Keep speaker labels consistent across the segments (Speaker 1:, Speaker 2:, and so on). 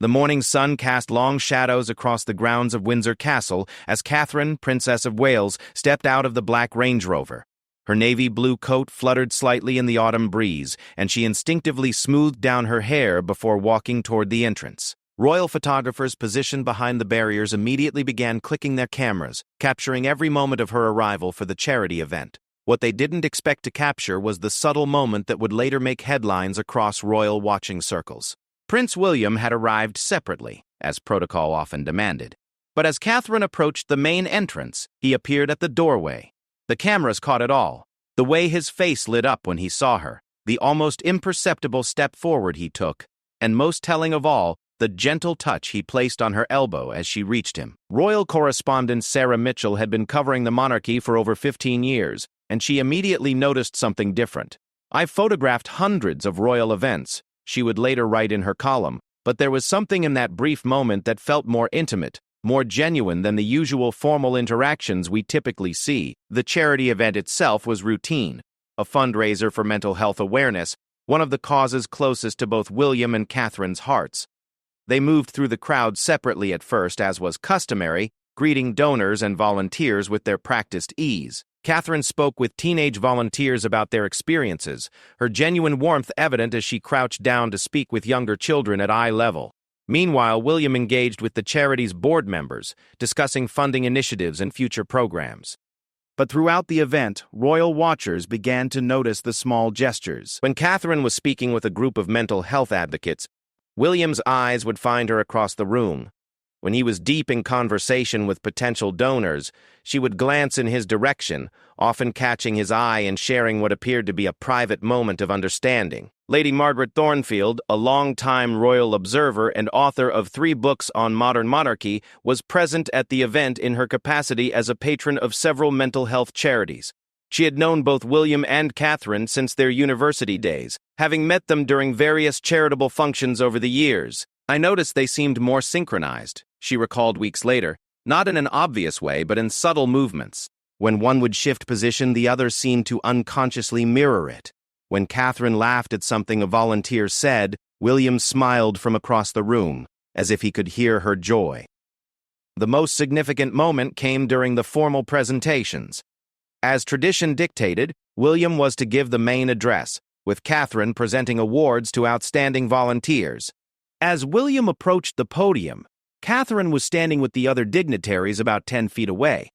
Speaker 1: The morning sun cast long shadows across the grounds of Windsor Castle as Catherine, Princess of Wales, stepped out of the black Range Rover. Her navy blue coat fluttered slightly in the autumn breeze, and she instinctively smoothed down her hair before walking toward the entrance. Royal photographers positioned behind the barriers immediately began clicking their cameras, capturing every moment of her arrival for the charity event. What they didn't expect to capture was the subtle moment that would later make headlines across royal watching circles. Prince William had arrived separately, as protocol often demanded. But as Catherine approached the main entrance, he appeared at the doorway. The cameras caught it all. The way his face lit up when he saw her, the almost imperceptible step forward he took, and most telling of all, the gentle touch he placed on her elbow as she reached him. Royal correspondent Sarah Mitchell had been covering the monarchy for over 15 years, and she immediately noticed something different. "I've photographed hundreds of royal events," she would later write in her column, but there was something in that brief moment that felt more intimate, more genuine than the usual formal interactions we typically see. The charity event itself was routine, a fundraiser for mental health awareness, one of the causes closest to both William and Catherine's hearts. They moved through the crowd separately at first, as was customary, greeting donors and volunteers with their practiced ease. Catherine spoke with teenage volunteers about their experiences, her genuine warmth evident as she crouched down to speak with younger children at eye level. Meanwhile, William engaged with the charity's board members, discussing funding initiatives and future programs. But throughout the event, royal watchers began to notice the small gestures. When Catherine was speaking with a group of mental health advocates, William's eyes would find her across the room. When he was deep in conversation with potential donors, she would glance in his direction, often catching his eye and sharing what appeared to be a private moment of understanding. Lady Margaret Thornfield, a long-time royal observer and author of 3 books on modern monarchy, was present at the event in her capacity as a patron of several mental health charities. She had known both William and Catherine since their university days, having met them during various charitable functions over the years. "I noticed they seemed more synchronized," she recalled weeks later, not in an obvious way, but in subtle movements. When one would shift position, the other seemed to unconsciously mirror it. When Catherine laughed at something a volunteer said, William smiled from across the room, as if he could hear her joy. The most significant moment came during the formal presentations. As tradition dictated, William was to give the main address, with Catherine presenting awards to outstanding volunteers. As William approached the podium, Catherine was standing with the other dignitaries about 10 feet away.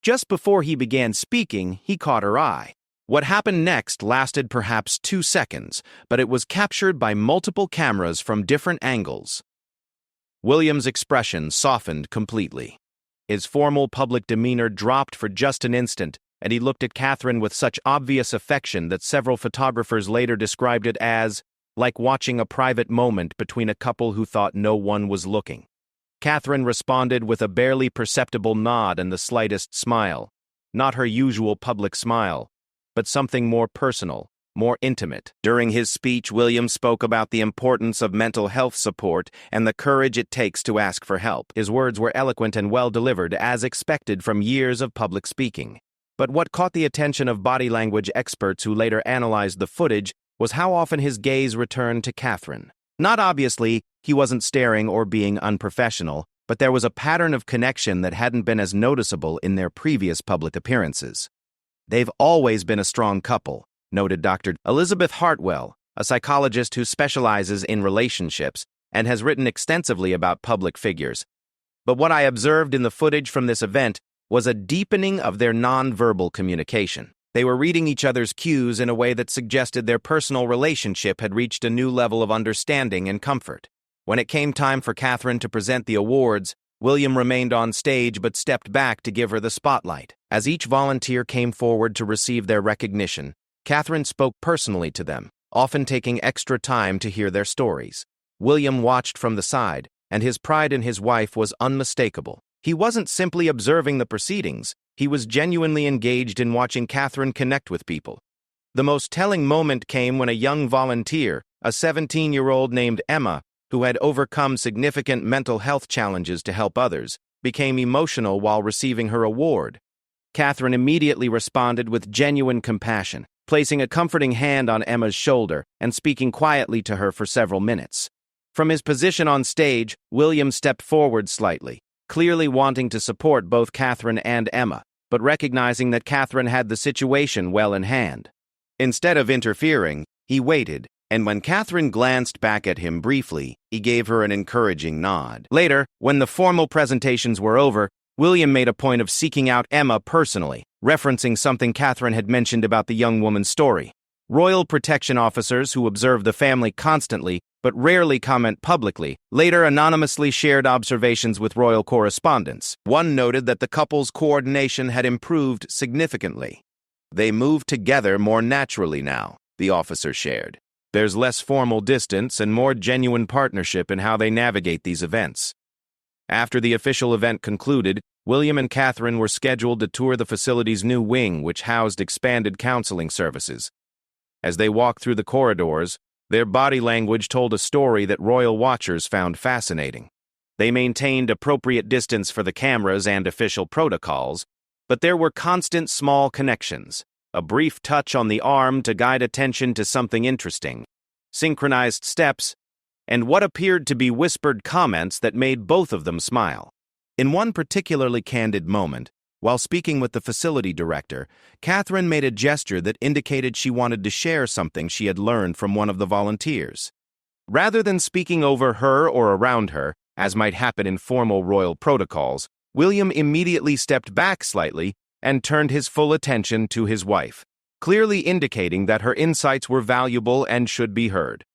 Speaker 1: Just before he began speaking, he caught her eye. What happened next lasted perhaps 2 seconds, but it was captured by multiple cameras from different angles. William's expression softened completely. His formal public demeanor dropped for just an instant, and he looked at Catherine with such obvious affection that several photographers later described it as like watching a private moment between a couple who thought no one was looking. Catherine responded with a barely perceptible nod and the slightest smile. Not her usual public smile, but something more personal, more intimate. During his speech, William spoke about the importance of mental health support and the courage it takes to ask for help. His words were eloquent and well delivered, as expected from years of public speaking. But what caught the attention of body language experts who later analyzed the footage was how often his gaze returned to Catherine. Not obviously, he wasn't staring or being unprofessional, but there was a pattern of connection that hadn't been as noticeable in their previous public appearances. "They've always been a strong couple," noted Dr. Elizabeth Hartwell, a psychologist who specializes in relationships and has written extensively about public figures. But what I observed in the footage from this event was a deepening of their nonverbal communication. They were reading each other's cues in a way that suggested their personal relationship had reached a new level of understanding and comfort. When it came time for Catherine to present the awards, William remained on stage but stepped back to give her the spotlight. As each volunteer came forward to receive their recognition, Catherine spoke personally to them, often taking extra time to hear their stories. William watched from the side, and his pride in his wife was unmistakable. He wasn't simply observing the proceedings, he was genuinely engaged in watching Catherine connect with people. The most telling moment came when a young volunteer, a 17-year-old named Emma, who had overcome significant mental health challenges to help others, became emotional while receiving her award. Catherine immediately responded with genuine compassion, placing a comforting hand on Emma's shoulder and speaking quietly to her for several minutes. From his position on stage, William stepped forward slightly, clearly wanting to support both Catherine and Emma, but recognizing that Catherine had the situation well in hand. Instead of interfering, he waited, and when Catherine glanced back at him briefly, he gave her an encouraging nod. Later, when the formal presentations were over, William made a point of seeking out Emma personally, referencing something Catherine had mentioned about the young woman's story. Royal protection officers who observe the family constantly but rarely comment publicly later anonymously shared observations with royal correspondents. One noted that the couple's coordination had improved significantly. They move together more naturally now, the officer shared. There's less formal distance and more genuine partnership in how they navigate these events. After the official event concluded, William and Catherine were scheduled to tour the facility's new wing, which housed expanded counseling services. As they walked through the corridors, their body language told a story that royal watchers found fascinating. They maintained appropriate distance for the cameras and official protocols, but there were constant small connections, a brief touch on the arm to guide attention to something interesting, synchronized steps, and what appeared to be whispered comments that made both of them smile. In one particularly candid moment, while speaking with the facility director, Catherine made a gesture that indicated she wanted to share something she had learned from one of the volunteers. Rather than speaking over her or around her, as might happen in formal royal protocols, William immediately stepped back slightly and turned his full attention to his wife, clearly indicating that her insights were valuable and should be heard.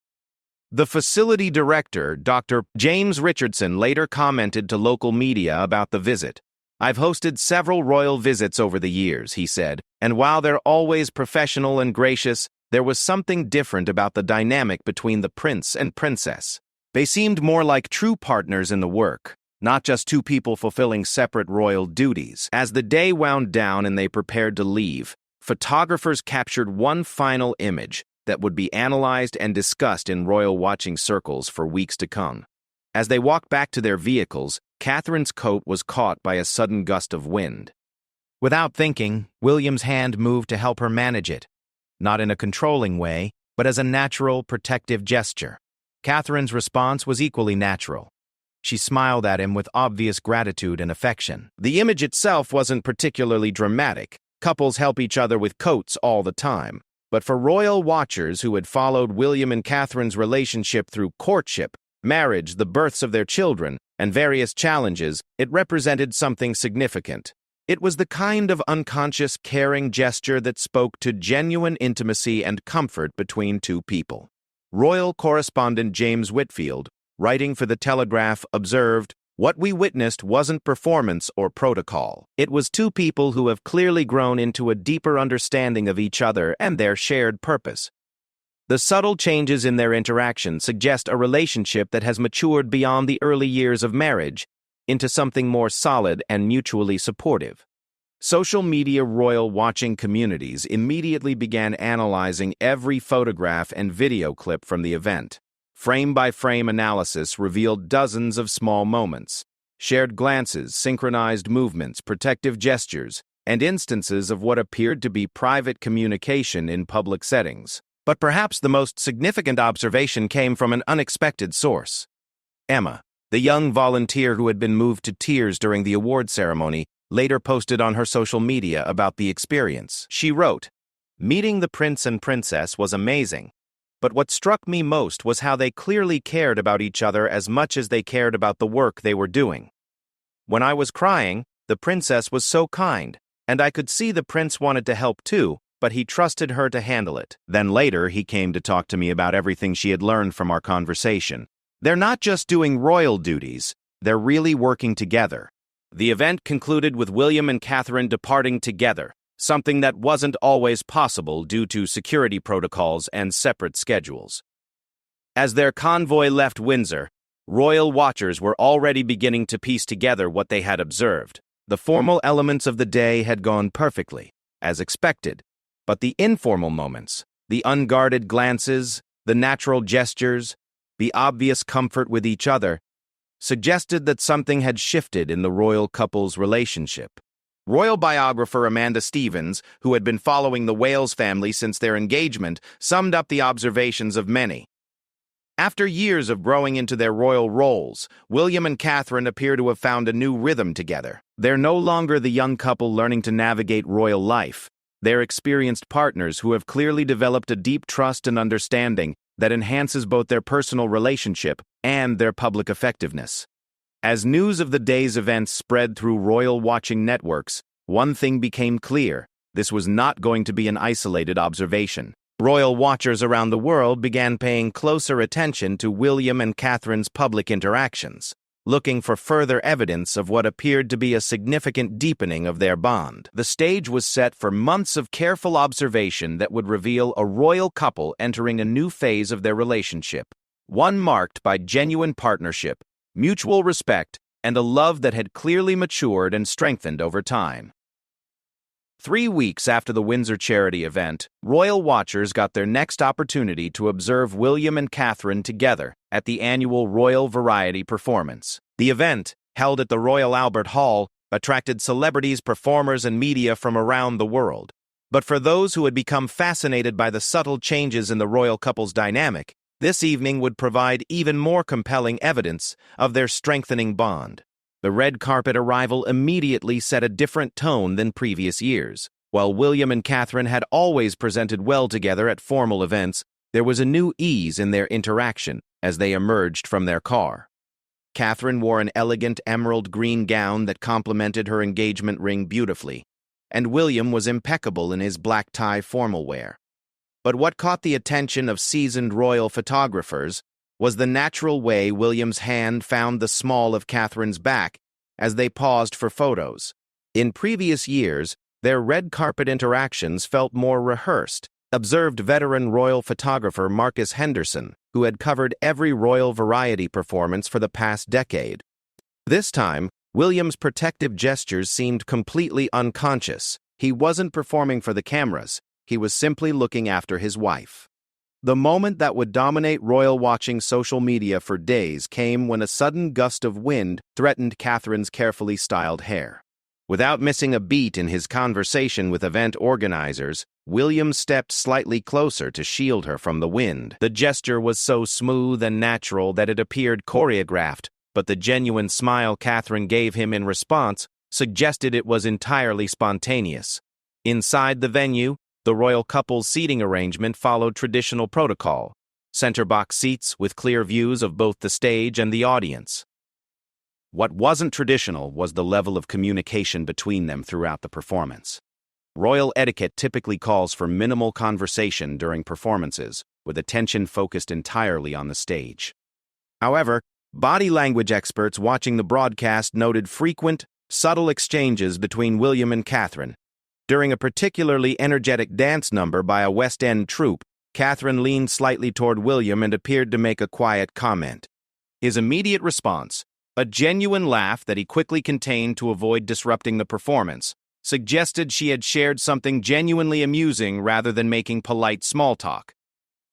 Speaker 1: The facility director, Dr. James Richardson, later commented to local media about the visit. "I've hosted several royal visits over the years," he said, "and while they're always professional and gracious, there was something different about the dynamic between the prince and princess. They seemed more like true partners in the work, not just two people fulfilling separate royal duties." As the day wound down and they prepared to leave, photographers captured one final image that would be analyzed and discussed in royal watching circles for weeks to come. As they walked back to their vehicles, Catherine's coat was caught by a sudden gust of wind. Without thinking, William's hand moved to help her manage it, not in a controlling way, but as a natural, protective gesture. Catherine's response was equally natural. She smiled at him with obvious gratitude and affection. The image itself wasn't particularly dramatic. Couples help each other with coats all the time. But for royal watchers who had followed William and Catherine's relationship through courtship, marriage, the births of their children, and various challenges, it represented something significant. It was the kind of unconscious, caring gesture that spoke to genuine intimacy and comfort between two people. Royal correspondent James Whitfield, writing for The Telegraph, observed, "What we witnessed wasn't performance or protocol. It was two people who have clearly grown into a deeper understanding of each other and their shared purpose. The subtle changes in their interaction suggest a relationship that has matured beyond the early years of marriage into something more solid and mutually supportive." Social media royal watching communities immediately began analyzing every photograph and video clip from the event. Frame-by-frame analysis revealed dozens of small moments, shared glances, synchronized movements, protective gestures, and instances of what appeared to be private communication in public settings. But perhaps the most significant observation came from an unexpected source. Emma, the young volunteer who had been moved to tears during the award ceremony, later posted on her social media about the experience. She wrote, "Meeting the prince and princess was amazing, but what struck me most was how they clearly cared about each other as much as they cared about the work they were doing. When I was crying, the princess was so kind, and I could see the prince wanted to help too, but he trusted her to handle it. Then later, he came to talk to me about everything she had learned from our conversation. They're not just doing royal duties, they're really working together." The event concluded with William and Catherine departing together, something that wasn't always possible due to security protocols and separate schedules. As their convoy left Windsor, royal watchers were already beginning to piece together what they had observed. The formal elements of the day had gone perfectly, as expected, but the informal moments, the unguarded glances, the natural gestures, the obvious comfort with each other, suggested that something had shifted in the royal couple's relationship. Royal biographer Amanda Stevens, who had been following the Wales family since their engagement, summed up the observations of many. After years of growing into their royal roles, William and Catherine appear to have found a new rhythm together. They're no longer the young couple learning to navigate royal life. They're experienced partners who have clearly developed a deep trust and understanding that enhances both their personal relationship and their public effectiveness. As news of the day's events spread through royal watching networks, one thing became clear: this was not going to be an isolated observation. Royal watchers around the world began paying closer attention to William and Catherine's public interactions, looking for further evidence of what appeared to be a significant deepening of their bond. The stage was set for months of careful observation that would reveal a royal couple entering a new phase of their relationship, one marked by genuine partnership, mutual respect, and a love that had clearly matured and strengthened over time. 3 weeks after the Windsor charity event, royal watchers got their next opportunity to observe William and Catherine together at the annual Royal Variety Performance. The event, held at the Royal Albert Hall, attracted celebrities, performers, and media from around the world. But for those who had become fascinated by the subtle changes in the royal couple's dynamic, this evening would provide even more compelling evidence of their strengthening bond. The red carpet arrival immediately set a different tone than previous years. While William and Catherine had always presented well together at formal events, there was a new ease in their interaction as they emerged from their car. Catherine wore an elegant emerald green gown that complemented her engagement ring beautifully, and William was impeccable in his black tie formal wear. But what caught the attention of seasoned royal photographers was the natural way William's hand found the small of Catherine's back as they paused for photos. In previous years, their red carpet interactions felt more rehearsed, observed veteran royal photographer Marcus Henderson, who had covered every royal variety performance for the past decade. This time, William's protective gestures seemed completely unconscious. He wasn't performing for the cameras, he was simply looking after his wife. The moment that would dominate royal watching social media for days came when a sudden gust of wind threatened Catherine's carefully styled hair. Without missing a beat in his conversation with event organizers, William stepped slightly closer to shield her from the wind. The gesture was so smooth and natural that it appeared choreographed, but the genuine smile Catherine gave him in response suggested it was entirely spontaneous. Inside the venue, the royal couple's seating arrangement followed traditional protocol: center box seats with clear views of both the stage and the audience. What wasn't traditional was the level of communication between them throughout the performance. Royal etiquette typically calls for minimal conversation during performances, with attention focused entirely on the stage. However, body language experts watching the broadcast noted frequent, subtle exchanges between William and Catherine. During a particularly energetic dance number by a West End troupe, Catherine leaned slightly toward William and appeared to make a quiet comment. His immediate response, a genuine laugh that he quickly contained to avoid disrupting the performance, suggested she had shared something genuinely amusing rather than making polite small talk.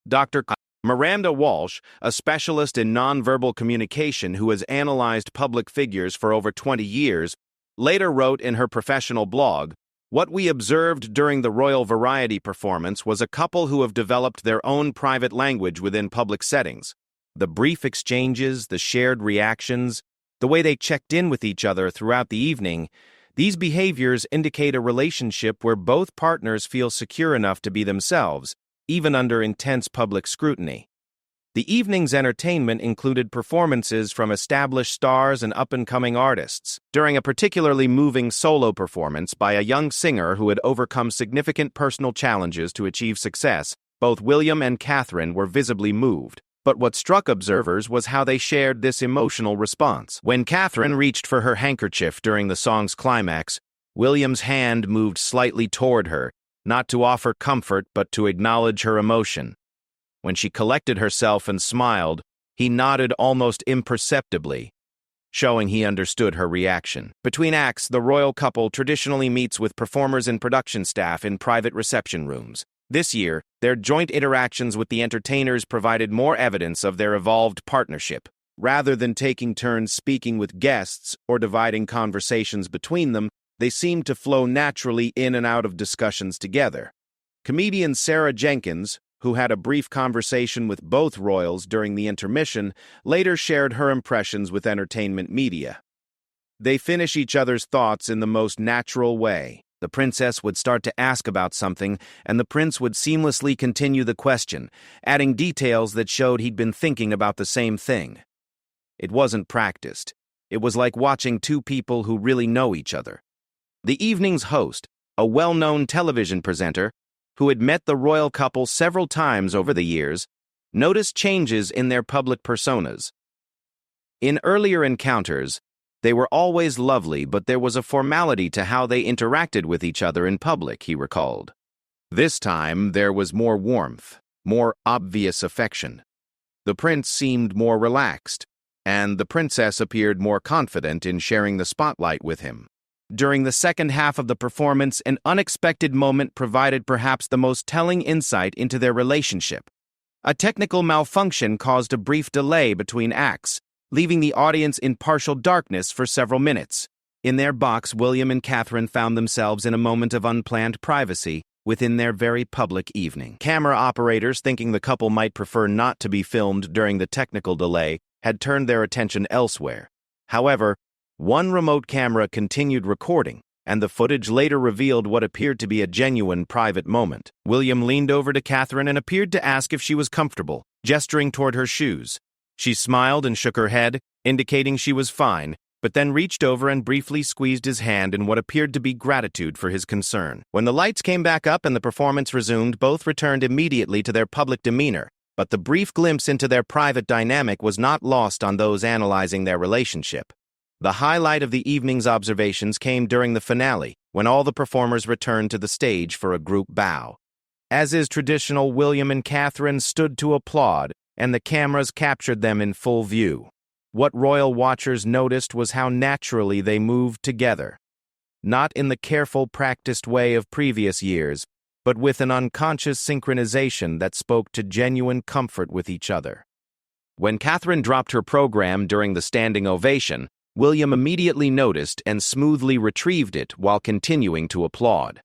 Speaker 1: Dr. Miranda Walsh, a specialist in nonverbal communication who has analyzed public figures for over 20 years, later wrote in her professional blog, "What we observed during the Royal Variety performance was a couple who have developed their own private language within public settings. The brief exchanges, the shared reactions, the way they checked in with each other throughout the evening, these behaviors indicate a relationship where both partners feel secure enough to be themselves, even under intense public scrutiny." The evening's entertainment included performances from established stars and up-and-coming artists. During a particularly moving solo performance by a young singer who had overcome significant personal challenges to achieve success, both William and Catherine were visibly moved. But what struck observers was how they shared this emotional response. When Catherine reached for her handkerchief during the song's climax, William's hand moved slightly toward her, not to offer comfort but to acknowledge her emotion. When she collected herself and smiled, he nodded almost imperceptibly, showing he understood her reaction. Between acts, the royal couple traditionally meets with performers and production staff in private reception rooms. This year, their joint interactions with the entertainers provided more evidence of their evolved partnership. Rather than taking turns speaking with guests or dividing conversations between them, they seemed to flow naturally in and out of discussions together. Comedian Sarah Jenkins, who had a brief conversation with both royals during the intermission, later shared her impressions with entertainment media. They finish each other's thoughts in the most natural way. The princess would start to ask about something, and the prince would seamlessly continue the question, adding details that showed he'd been thinking about the same thing. It wasn't practiced. It was like watching two people who really know each other. The evening's host, a well-known television presenter, who had met the royal couple several times over the years, noticed changes in their public personas. In earlier encounters, they were always lovely, but there was a formality to how they interacted with each other in public, he recalled. This time, there was more warmth, more obvious affection. The prince seemed more relaxed, and the princess appeared more confident in sharing the spotlight with him. During the second half of the performance, an unexpected moment provided perhaps the most telling insight into their relationship. A technical malfunction caused a brief delay between acts, leaving the audience in partial darkness for several minutes. In their box, William and Catherine found themselves in a moment of unplanned privacy within their very public evening. Camera operators, thinking the couple might prefer not to be filmed during the technical delay, had turned their attention elsewhere. However, one remote camera continued recording, and the footage later revealed what appeared to be a genuine private moment. William leaned over to Catherine and appeared to ask if she was comfortable, gesturing toward her shoes. She smiled and shook her head, indicating she was fine, but then reached over and briefly squeezed his hand in what appeared to be gratitude for his concern. When the lights came back up and the performance resumed, both returned immediately to their public demeanor, but the brief glimpse into their private dynamic was not lost on those analyzing their relationship. The highlight of the evening's observations came during the finale, when all the performers returned to the stage for a group bow. As is traditional, William and Catherine stood to applaud, and the cameras captured them in full view. What royal watchers noticed was how naturally they moved together. Not in the careful, practiced way of previous years, but with an unconscious synchronization that spoke to genuine comfort with each other. When Catherine dropped her program during the standing ovation, William immediately noticed and smoothly retrieved it while continuing to applaud.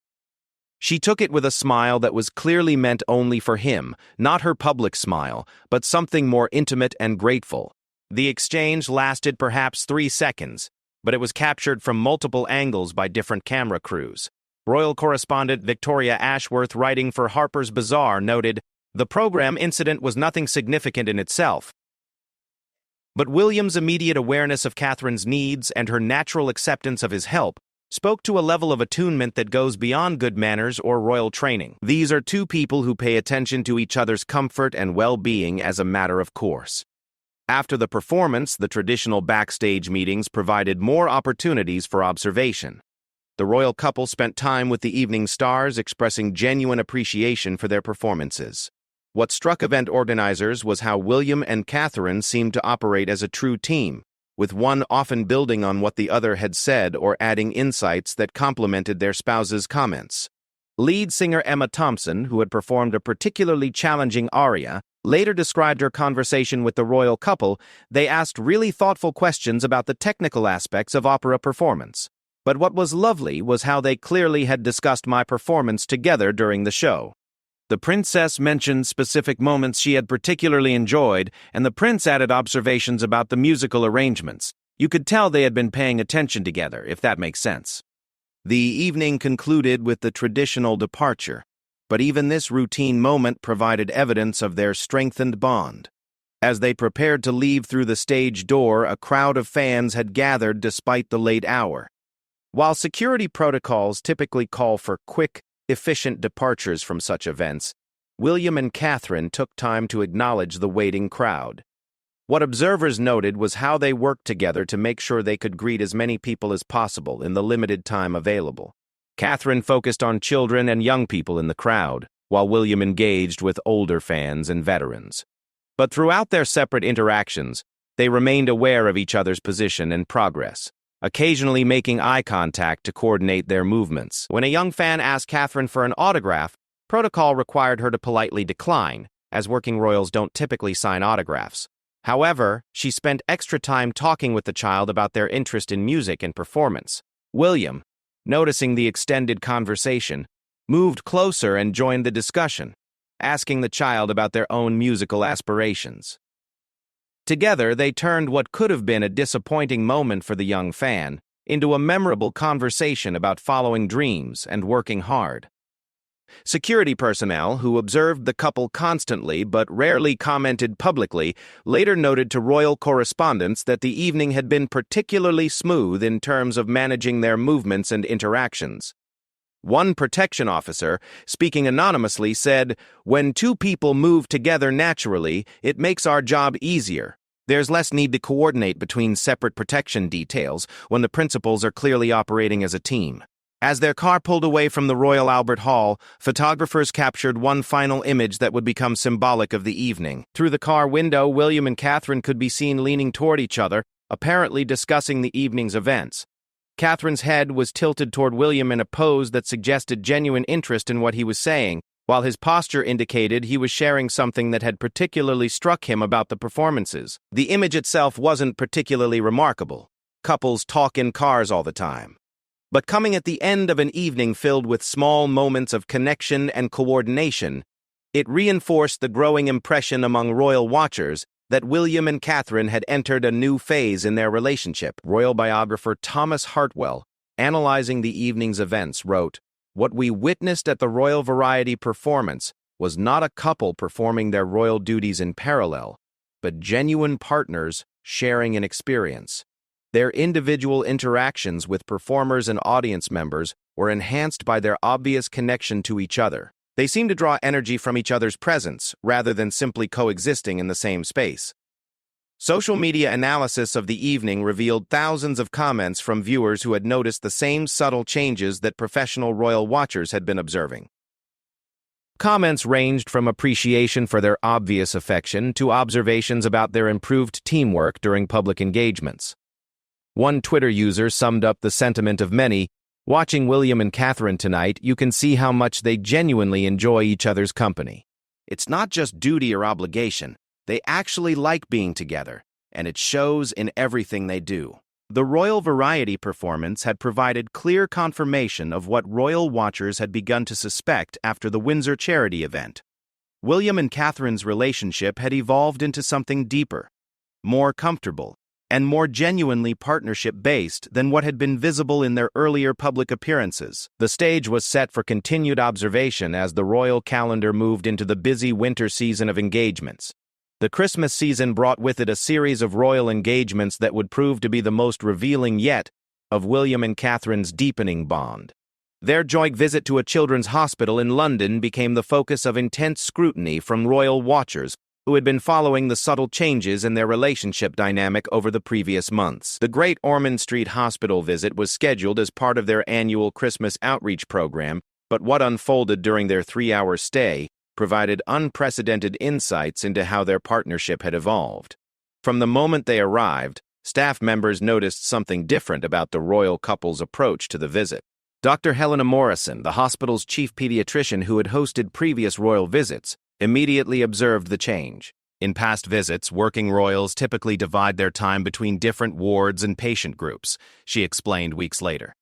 Speaker 1: She took it with a smile that was clearly meant only for him, not her public smile, but something more intimate and grateful. The exchange lasted perhaps 3 seconds, but it was captured from multiple angles by different camera crews. Royal correspondent Victoria Ashworth, writing for Harper's Bazaar, noted, "The program incident was nothing significant in itself, but William's immediate awareness of Catherine's needs and her natural acceptance of his help spoke to a level of attunement that goes beyond good manners or royal training. These are two people who pay attention to each other's comfort and well-being as a matter of course." After the performance, the traditional backstage meetings provided more opportunities for observation. The royal couple spent time with the evening stars, expressing genuine appreciation for their performances. What struck event organizers was how William and Catherine seemed to operate as a true team, with one often building on what the other had said or adding insights that complemented their spouse's comments. Lead singer Emma Thompson, who had performed a particularly challenging aria, later described her conversation with the royal couple. "They asked really thoughtful questions about the technical aspects of opera performance. But what was lovely was how they clearly had discussed my performance together during the show." The princess mentioned specific moments she had particularly enjoyed, and the prince added observations about the musical arrangements. You could tell they had been paying attention together, if that makes sense. The evening concluded with the traditional departure, but even this routine moment provided evidence of their strengthened bond. As they prepared to leave through the stage door, a crowd of fans had gathered despite the late hour. While security protocols typically call for quick, efficient departures from such events, William and Catherine took time to acknowledge the waiting crowd. What observers noted was how they worked together to make sure they could greet as many people as possible in the limited time available. Catherine focused on children and young people in the crowd, while William engaged with older fans and veterans. But throughout their separate interactions, they remained aware of each other's position and progress, occasionally making eye contact to coordinate their movements. When a young fan asked Catherine for an autograph, protocol required her to politely decline, as working royals don't typically sign autographs. However, she spent extra time talking with the child about their interest in music and performance. William, noticing the extended conversation, moved closer and joined the discussion. asking the child about their own musical aspirations. Together, they turned what could have been a disappointing moment for the young fan into a memorable conversation about following dreams and working hard. Security personnel, who observed the couple constantly but rarely commented publicly, later noted to royal correspondents that the evening had been particularly smooth in terms of managing their movements and interactions. One protection officer, speaking anonymously, said, "When two people move together naturally, it makes our job easier. There's less need to coordinate between separate protection details when the principals are clearly operating as a team." As their car pulled away from the Royal Albert Hall, photographers captured one final image that would become symbolic of the evening. Through the car window, William and Catherine could be seen leaning toward each other, apparently discussing the evening's events. Catherine's head was tilted toward William in a pose that suggested genuine interest in what he was saying, while his posture indicated he was sharing something that had particularly struck him about the performances. The image itself wasn't particularly remarkable. Couples talk in cars all the time. But coming at the end of an evening filled with small moments of connection and coordination, it reinforced the growing impression among royal watchers that William and Catherine had entered a new phase in their relationship. Royal biographer Thomas Hartwell, analyzing the evening's events, wrote, "What we witnessed at the Royal Variety performance was not a couple performing their royal duties in parallel, but genuine partners sharing an experience. Their individual interactions with performers and audience members were enhanced by their obvious connection to each other. They seemed to draw energy from each other's presence, rather than simply coexisting in the same space." Social media analysis of the evening revealed thousands of comments from viewers who had noticed the same subtle changes that professional royal watchers had been observing. Comments ranged from appreciation for their obvious affection to observations about their improved teamwork during public engagements. One Twitter user summed up the sentiment of many, "Watching William and Catherine tonight, you can see how much they genuinely enjoy each other's company. It's not just duty or obligation. They actually like being together, and it shows in everything they do." The Royal Variety performance had provided clear confirmation of what royal watchers had begun to suspect after the Windsor charity event. William and Catherine's relationship had evolved into something deeper, more comfortable, and more genuinely partnership-based than what had been visible in their earlier public appearances. The stage was set for continued observation as the royal calendar moved into the busy winter season of engagements. The Christmas season brought with it a series of royal engagements that would prove to be the most revealing yet of William and Catherine's deepening bond. Their joint visit to a children's hospital in London became the focus of intense scrutiny from royal watchers who had been following the subtle changes in their relationship dynamic over the previous months. The Great Ormond Street Hospital visit was scheduled as part of their annual Christmas outreach program, but what unfolded during their 3-hour stay provided unprecedented insights into how their partnership had evolved. From the moment they arrived, staff members noticed something different about the royal couple's approach to the visit. Dr. Helena Morrison, the hospital's chief pediatrician who had hosted previous royal visits, immediately observed the change. In past visits, working royals typically divide their time between different wards and patient groups, she explained weeks later.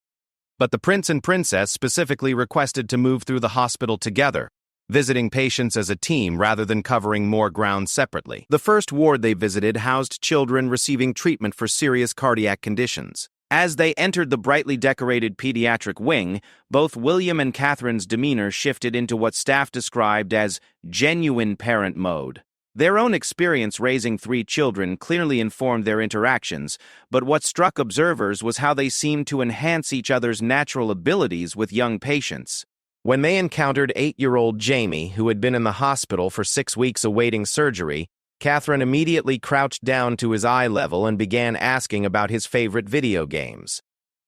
Speaker 1: But the prince and princess specifically requested to move through the hospital together, visiting patients as a team rather than covering more ground separately. The first ward they visited housed children receiving treatment for serious cardiac conditions. As they entered the brightly decorated pediatric wing, both William and Catherine's demeanor shifted into what staff described as genuine parent mode. Their own experience raising 3 children clearly informed their interactions, but what struck observers was how they seemed to enhance each other's natural abilities with young patients. When they encountered 8-year-old Jamie, who had been in the hospital for 6 weeks awaiting surgery, Catherine immediately crouched down to his eye level and began asking about his favorite video games.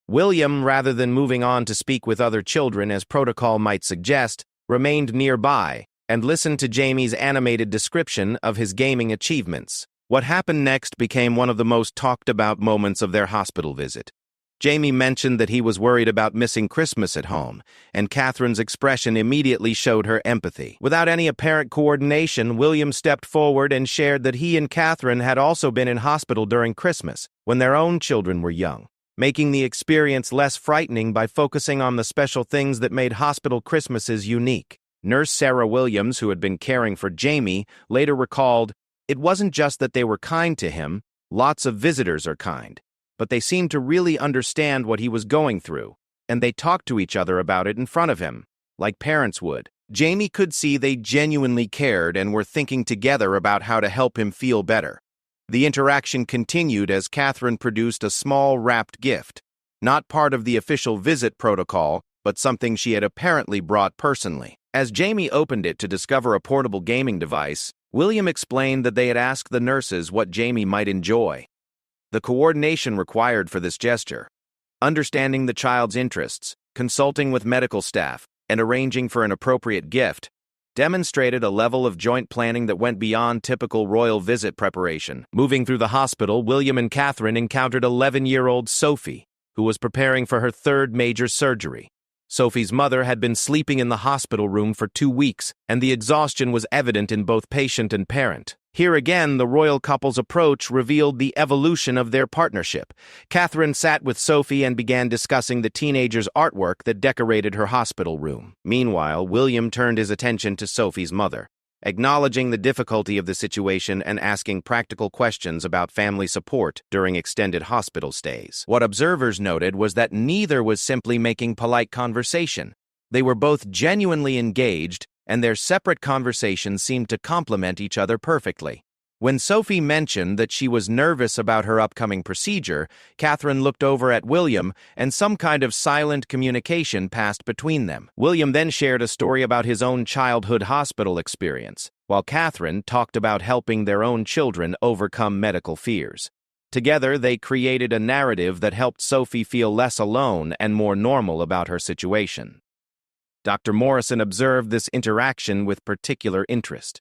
Speaker 1: William, rather than moving on to speak with other children as protocol might suggest, remained nearby and listened to Jamie's animated description of his gaming achievements. What happened next became one of the most talked-about moments of their hospital visit. Jamie mentioned that he was worried about missing Christmas at home, and Catherine's expression immediately showed her empathy. Without any apparent coordination, William stepped forward and shared that he and Catherine had also been in hospital during Christmas, when their own children were young, making the experience less frightening by focusing on the special things that made hospital Christmases unique. Nurse Sarah Williams, who had been caring for Jamie, later recalled, "It wasn't just that they were kind to him, lots of visitors are kind, but they seemed to really understand what he was going through, and they talked to each other about it in front of him, like parents would." Jamie could see they genuinely cared and were thinking together about how to help him feel better. The interaction continued as Catherine produced a small wrapped gift, not part of the official visit protocol, but something she had apparently brought personally. As Jamie opened it to discover a portable gaming device, William explained that they had asked the nurses what Jamie might enjoy. The coordination required for this gesture, understanding the child's interests, consulting with medical staff, and arranging for an appropriate gift, demonstrated a level of joint planning that went beyond typical royal visit preparation. Moving through the hospital, William and Catherine encountered 11-year-old Sophie, who was preparing for her third major surgery. Sophie's mother had been sleeping in the hospital room for 2 weeks, and the exhaustion was evident in both patient and parent. Here again, the royal couple's approach revealed the evolution of their partnership. Catherine sat with Sophie and began discussing the teenager's artwork that decorated her hospital room. Meanwhile, William turned his attention to Sophie's mother, acknowledging the difficulty of the situation and asking practical questions about family support during extended hospital stays. What observers noted was that neither was simply making polite conversation. They were both genuinely engaged, and their separate conversations seemed to complement each other perfectly. When Sophie mentioned that she was nervous about her upcoming procedure, Catherine looked over at William, and some kind of silent communication passed between them. William then shared a story about his own childhood hospital experience, while Catherine talked about helping their own children overcome medical fears. Together, they created a narrative that helped Sophie feel less alone and more normal about her situation. Dr. Morrison observed this interaction with particular interest.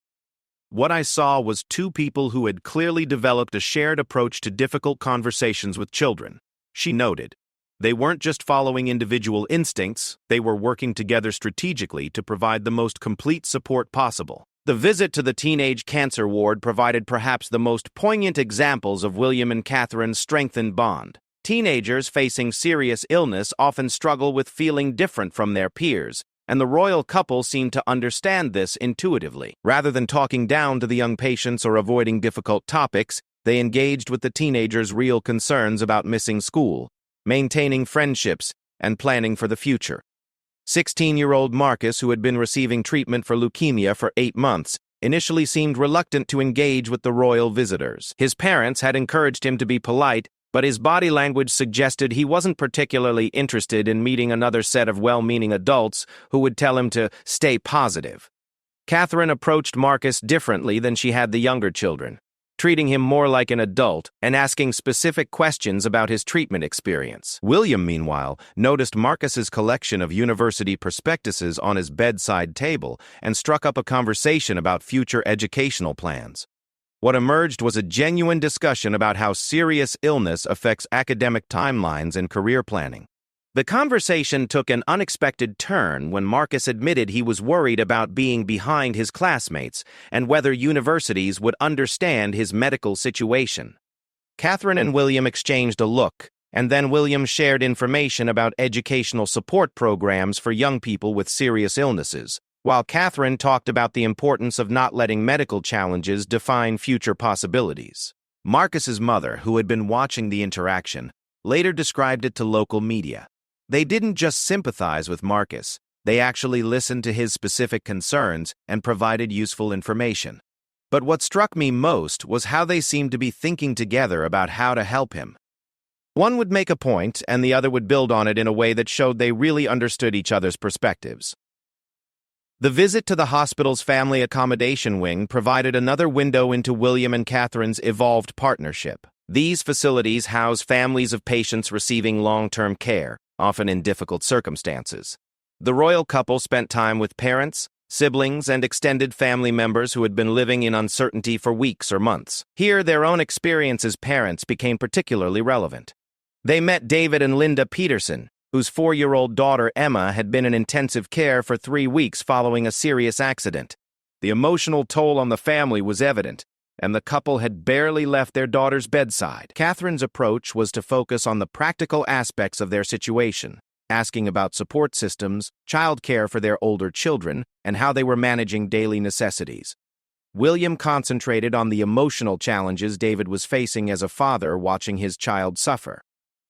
Speaker 1: "What I saw was two people who had clearly developed a shared approach to difficult conversations with children," she noted. "They weren't just following individual instincts, they were working together strategically to provide the most complete support possible." The visit to the teenage cancer ward provided perhaps the most poignant examples of William and Catherine's strengthened bond. Teenagers facing serious illness often struggle with feeling different from their peers, and the royal couple seemed to understand this intuitively. Rather than talking down to the young patients or avoiding difficult topics, they engaged with the teenagers' real concerns about missing school, maintaining friendships, and planning for the future. 16-year-old Marcus, who had been receiving treatment for leukemia for 8 months, initially seemed reluctant to engage with the royal visitors. His parents had encouraged him to be polite, but his body language suggested he wasn't particularly interested in meeting another set of well-meaning adults who would tell him to stay positive. Catherine approached Marcus differently than she had the younger children, treating him more like an adult and asking specific questions about his treatment experience. William, meanwhile, noticed Marcus's collection of university prospectuses on his bedside table and struck up a conversation about future educational plans. What emerged was a genuine discussion about how serious illness affects academic timelines and career planning. The conversation took an unexpected turn when Marcus admitted he was worried about being behind his classmates and whether universities would understand his medical situation. Catherine and William exchanged a look, and then William shared information about educational support programs for young people with serious illnesses, while Catherine talked about the importance of not letting medical challenges define future possibilities. Marcus's mother, who had been watching the interaction, later described it to local media. They didn't just sympathize with Marcus, they actually listened to his specific concerns and provided useful information. But what struck me most was how they seemed to be thinking together about how to help him. One would make a point, and the other would build on it in a way that showed they really understood each other's perspectives. The visit to the hospital's family accommodation wing provided another window into William and Catherine's evolved partnership. These facilities house families of patients receiving long-term care, often in difficult circumstances. The royal couple spent time with parents, siblings, and extended family members who had been living in uncertainty for weeks or months. Here, their own experience as parents became particularly relevant. They met David and Linda Peterson, whose 4-year-old daughter Emma had been in intensive care for 3 weeks following a serious accident. The emotional toll on the family was evident, and the couple had barely left their daughter's bedside. Catherine's approach was to focus on the practical aspects of their situation, asking about support systems, childcare for their older children, and how they were managing daily necessities. William concentrated on the emotional challenges David was facing as a father watching his child suffer.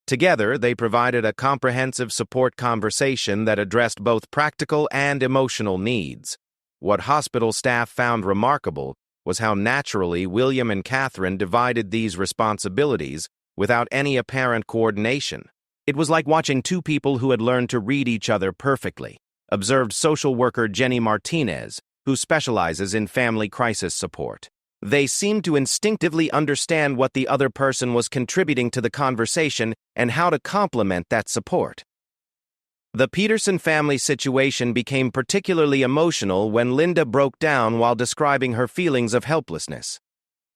Speaker 1: Together, they provided a comprehensive support conversation that addressed both practical and emotional needs. What hospital staff found remarkable was how naturally William and Catherine divided these responsibilities without any apparent coordination. It was like watching two people who had learned to read each other perfectly, observed social worker Jenny Martinez, who specializes in family crisis support. They seemed to instinctively understand what the other person was contributing to the conversation and how to complement that support. The Peterson family situation became particularly emotional when Linda broke down while describing her feelings of helplessness.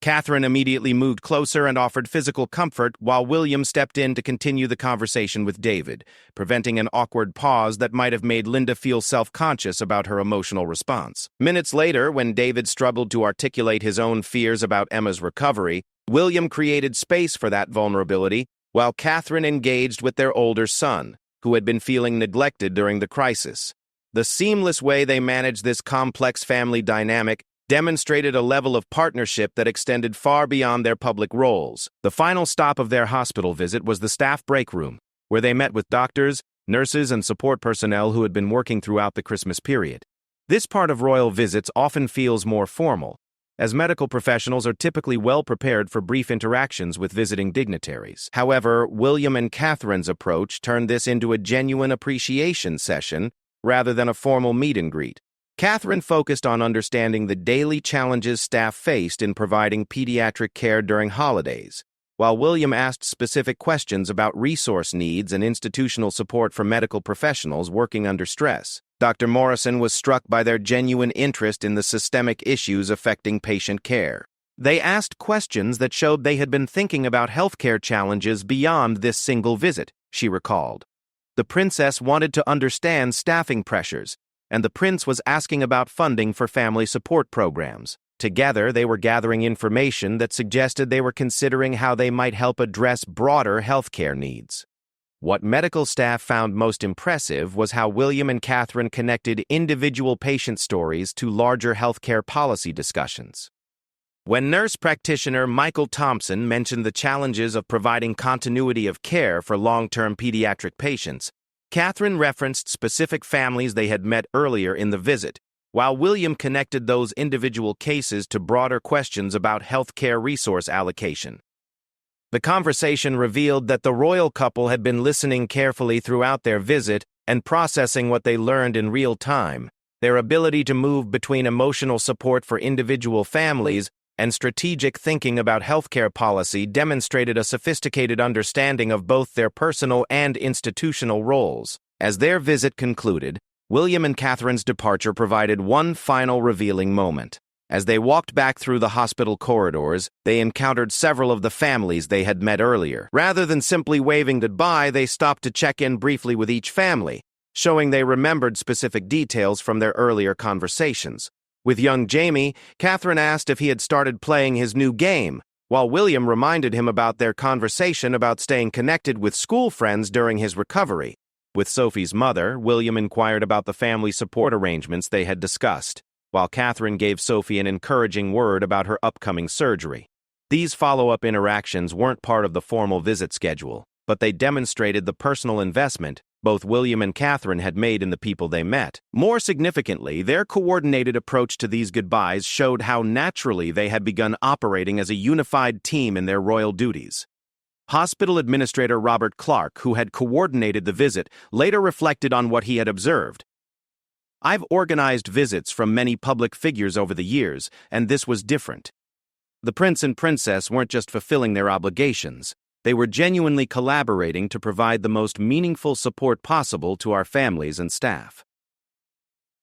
Speaker 1: Catherine immediately moved closer and offered physical comfort while William stepped in to continue the conversation with David, preventing an awkward pause that might have made Linda feel self-conscious about her emotional response. Minutes later, when David struggled to articulate his own fears about Emma's recovery, William created space for that vulnerability while Catherine engaged with their older son, who had been feeling neglected during the crisis. The seamless way they managed this complex family dynamic demonstrated a level of partnership that extended far beyond their public roles. The final stop of their hospital visit was the staff break room, where they met with doctors, nurses, and support personnel who had been working throughout the Christmas period. This part of royal visits often feels more formal, as medical professionals are typically well prepared for brief interactions with visiting dignitaries. However, William and Catherine's approach turned this into a genuine appreciation session rather than a formal meet and greet. Catherine focused on understanding the daily challenges staff faced in providing pediatric care during holidays, while William asked specific questions about resource needs and institutional support for medical professionals working under stress. Dr. Morrison was struck by their genuine interest in the systemic issues affecting patient care. They asked questions that showed they had been thinking about healthcare challenges beyond this single visit, she recalled. The princess wanted to understand staffing pressures, and the prince was asking about funding for family support programs. Together, they were gathering information that suggested they were considering how they might help address broader healthcare needs. What medical staff found most impressive was how William and Catherine connected individual patient stories to larger healthcare policy discussions. When nurse practitioner Michael Thompson mentioned the challenges of providing continuity of care for long-term pediatric patients, Catherine referenced specific families they had met earlier in the visit, while William connected those individual cases to broader questions about healthcare resource allocation. The conversation revealed that the royal couple had been listening carefully throughout their visit and processing what they learned in real time. Their ability to move between emotional support for individual families and strategic thinking about healthcare policy demonstrated a sophisticated understanding of both their personal and institutional roles. As their visit concluded, William and Catherine's departure provided one final revealing moment. As they walked back through the hospital corridors, they encountered several of the families they had met earlier. Rather than simply waving goodbye, they stopped to check in briefly with each family, showing they remembered specific details from their earlier conversations. With young Jamie, Catherine asked if he had started playing his new game, while William reminded him about their conversation about staying connected with school friends during his recovery. With Sophie's mother, William inquired about the family support arrangements they had discussed, while Catherine gave Sophie an encouraging word about her upcoming surgery. These follow-up interactions weren't part of the formal visit schedule, but they demonstrated the personal investment both William and Catherine had made in the people they met. More significantly, their coordinated approach to these goodbyes showed how naturally they had begun operating as a unified team in their royal duties. Hospital Administrator Robert Clark, who had coordinated the visit, later reflected on what he had observed. "I've organized visits from many public figures over the years, and this was different. The prince and princess weren't just fulfilling their obligations. They were genuinely collaborating to provide the most meaningful support possible to our families and staff."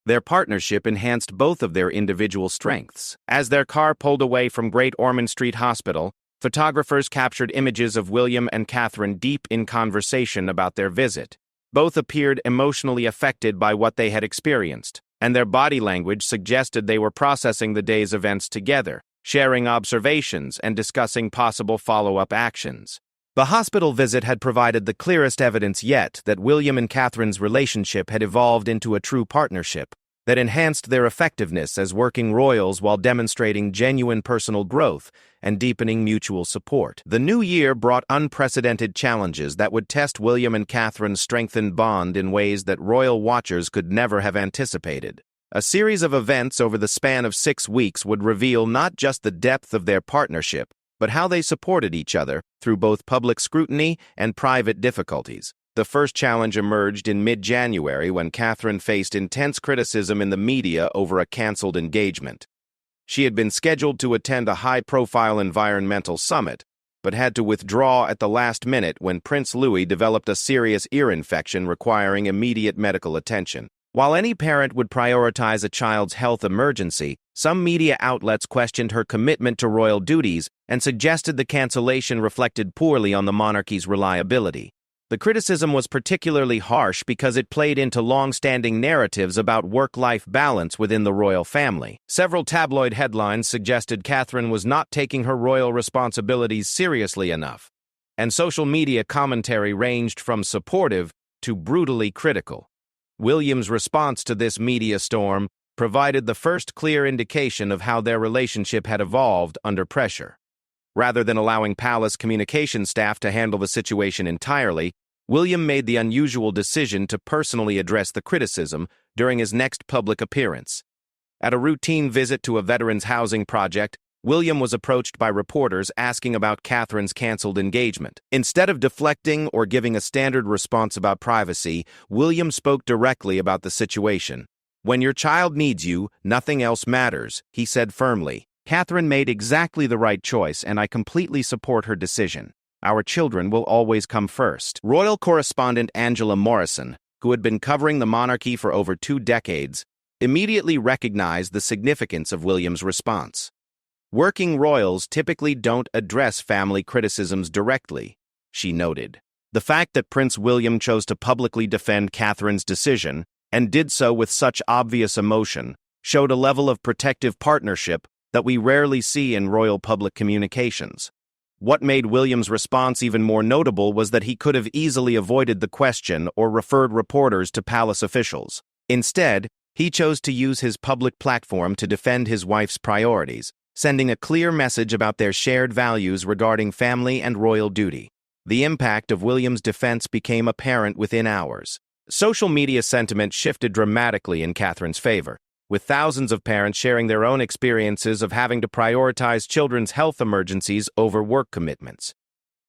Speaker 1: Their partnership enhanced both of their individual strengths. As their car pulled away from Great Ormond Street Hospital, photographers captured images of William and Catherine deep in conversation about their visit. Both appeared emotionally affected by what they had experienced, and their body language suggested they were processing the day's events together, sharing observations and discussing possible follow-up actions. The hospital visit had provided the clearest evidence yet that William and Catherine's relationship had evolved into a true partnership that enhanced their effectiveness as working royals while demonstrating genuine personal growth and deepening mutual support. The new year brought unprecedented challenges that would test William and Catherine's strengthened bond in ways that royal watchers could never have anticipated. A series of events over the span of 6 weeks would reveal not just the depth of their partnership, but how they supported each other through both public scrutiny and private difficulties. The first challenge emerged in mid-January when Catherine faced intense criticism in the media over a cancelled engagement. She had been scheduled to attend a high-profile environmental summit, but had to withdraw at the last minute when Prince Louis developed a serious ear infection requiring immediate medical attention. While any parent would prioritize a child's health emergency, some media outlets questioned her commitment to royal duties and suggested the cancellation reflected poorly on the monarchy's reliability. The criticism was particularly harsh because it played into long-standing narratives about work-life balance within the royal family. Several tabloid headlines suggested Catherine was not taking her royal responsibilities seriously enough, and social media commentary ranged from supportive to brutally critical. William's response to this media storm provided the first clear indication of how their relationship had evolved under pressure. Rather than allowing palace communication staff to handle the situation entirely, William made the unusual decision to personally address the criticism during his next public appearance. At a routine visit to a veterans' housing project, William was approached by reporters asking about Catherine's cancelled engagement. Instead of deflecting or giving a standard response about privacy, William spoke directly about the situation. "When your child needs you, nothing else matters," he said firmly. "Catherine made exactly the right choice, and I completely support her decision. Our children will always come first." Royal correspondent Angela Morrison, who had been covering the monarchy for over 2 decades, immediately recognized the significance of William's response. "Working royals typically don't address family criticisms directly," she noted. The fact that Prince William chose to publicly defend Catherine's decision, and did so with such obvious emotion, showed a level of protective partnership that we rarely see in royal public communications. What made William's response even more notable was that he could have easily avoided the question or referred reporters to palace officials. Instead, he chose to use his public platform to defend his wife's priorities, sending a clear message about their shared values regarding family and royal duty. The impact of William's defense became apparent within hours. Social media sentiment shifted dramatically in Catherine's favor, with thousands of parents sharing their own experiences of having to prioritize children's health emergencies over work commitments.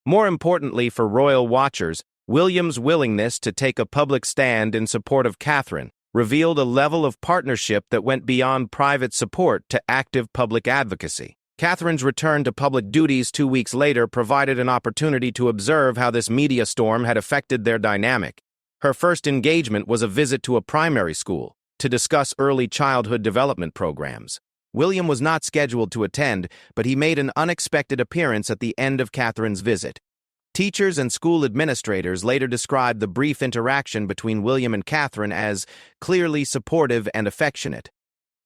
Speaker 1: More importantly for royal watchers, William's willingness to take a public stand in support of Catherine revealed a level of partnership that went beyond private support to active public advocacy. Catherine's return to public duties 2 weeks later provided an opportunity to observe how this media storm had affected their dynamic. Her first engagement was a visit to a primary school to discuss early childhood development programs. William was not scheduled to attend, but he made an unexpected appearance at the end of Catherine's visit. Teachers and school administrators later described the brief interaction between William and Catherine as clearly supportive and affectionate.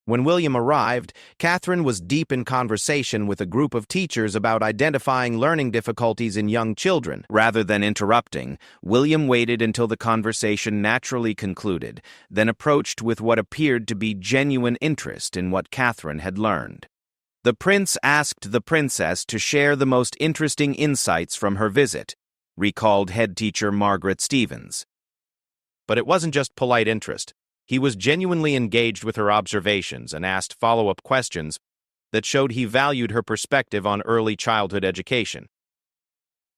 Speaker 1: When William arrived, Catherine was deep in conversation with a group of teachers about identifying learning difficulties in young children. Rather than interrupting, William waited until the conversation naturally concluded, then approached with what appeared to be genuine interest in what Catherine had learned. The prince asked the princess to share the most interesting insights from her visit, recalled head teacher Margaret Stevens. But it wasn't just polite interest. He was genuinely engaged with her observations and asked follow-up questions that showed he valued her perspective on early childhood education.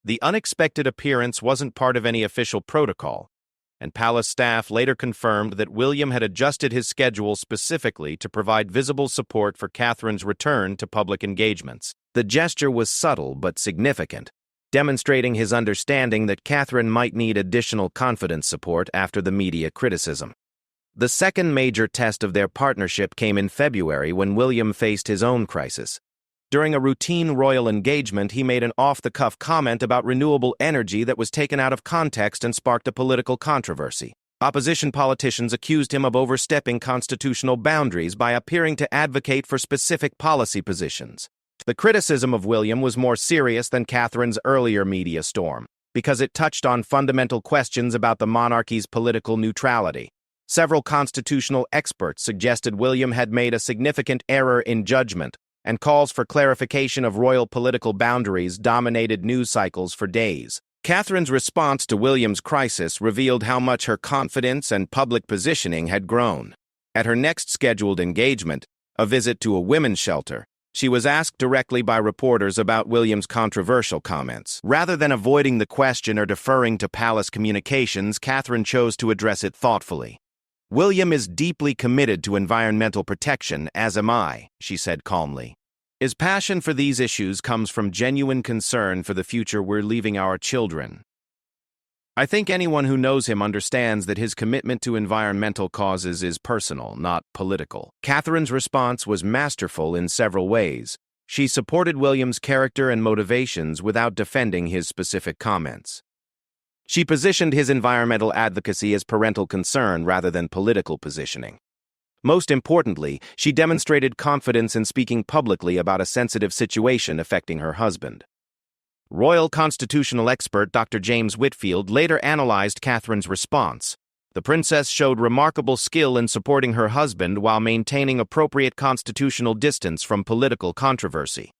Speaker 1: The unexpected appearance wasn't part of any official protocol, and palace staff later confirmed that William had adjusted his schedule specifically to provide visible support for Catherine's return to public engagements. The gesture was subtle but significant, demonstrating his understanding that Catherine might need additional confidence support after the media criticism. The second major test of their partnership came in February when William faced his own crisis. During a routine royal engagement, he made an off-the-cuff comment about renewable energy that was taken out of context and sparked a political controversy. Opposition politicians accused him of overstepping constitutional boundaries by appearing to advocate for specific policy positions. The criticism of William was more serious than Catherine's earlier media storm, because it touched on fundamental questions about the monarchy's political neutrality. Several constitutional experts suggested William had made a significant error in judgment, and calls for clarification of royal political boundaries dominated news cycles for days. Catherine's response to William's crisis revealed how much her confidence and public positioning had grown. At her next scheduled engagement, a visit to a women's shelter, she was asked directly by reporters about William's controversial comments. Rather than avoiding the question or deferring to palace communications, Catherine chose to address it thoughtfully. "William is deeply committed to environmental protection, as am I," she said calmly. "His passion for these issues comes from genuine concern for the future we're leaving our children. I think anyone who knows him understands that his commitment to environmental causes is personal, not political." Catherine's response was masterful in several ways. She supported William's character and motivations without defending his specific comments. She positioned his environmental advocacy as parental concern rather than political positioning. Most importantly, she demonstrated confidence in speaking publicly about a sensitive situation affecting her husband. Royal constitutional expert Dr. James Whitfield later analyzed Catherine's response. The princess showed remarkable skill in supporting her husband while maintaining appropriate constitutional distance from political controversy.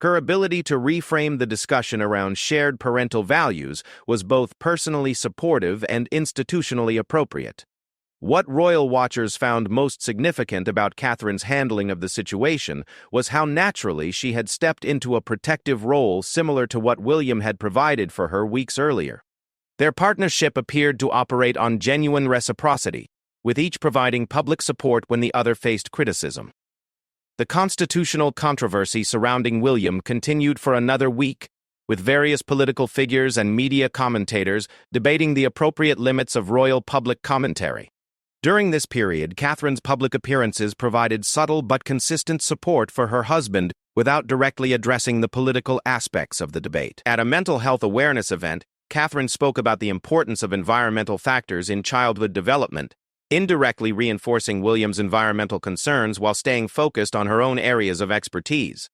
Speaker 1: Her ability to reframe the discussion around shared parental values was both personally supportive and institutionally appropriate. What royal watchers found most significant about Catherine's handling of the situation was how naturally she had stepped into a protective role similar to what William had provided for her weeks earlier. Their partnership appeared to operate on genuine reciprocity, with each providing public support when the other faced criticism. The constitutional controversy surrounding William continued for another week, with various political figures and media commentators debating the appropriate limits of royal public commentary. During this period, Catherine's public appearances provided subtle but consistent support for her husband without directly addressing the political aspects of the debate. At a mental health awareness event, Catherine spoke about the importance of environmental factors in childhood development, indirectly reinforcing William's environmental concerns while staying focused on her own areas of expertise.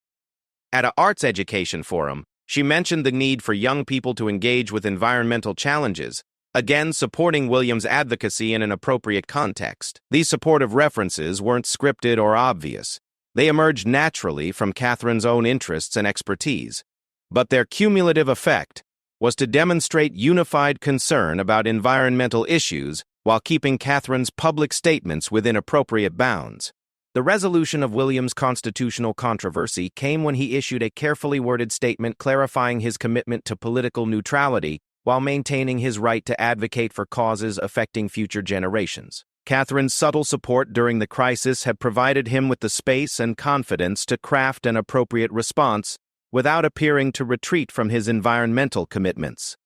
Speaker 1: At an arts education forum, she mentioned the need for young people to engage with environmental challenges, again supporting William's advocacy in an appropriate context. These supportive references weren't scripted or obvious. They emerged naturally from Catherine's own interests and expertise. But their cumulative effect was to demonstrate unified concern about environmental issues while keeping Catherine's public statements within appropriate bounds. The resolution of William's constitutional controversy came when he issued a carefully worded statement clarifying his commitment to political neutrality while maintaining his right to advocate for causes affecting future generations. Catherine's subtle support during the crisis had provided him with the space and confidence to craft an appropriate response without appearing to retreat from his environmental commitments.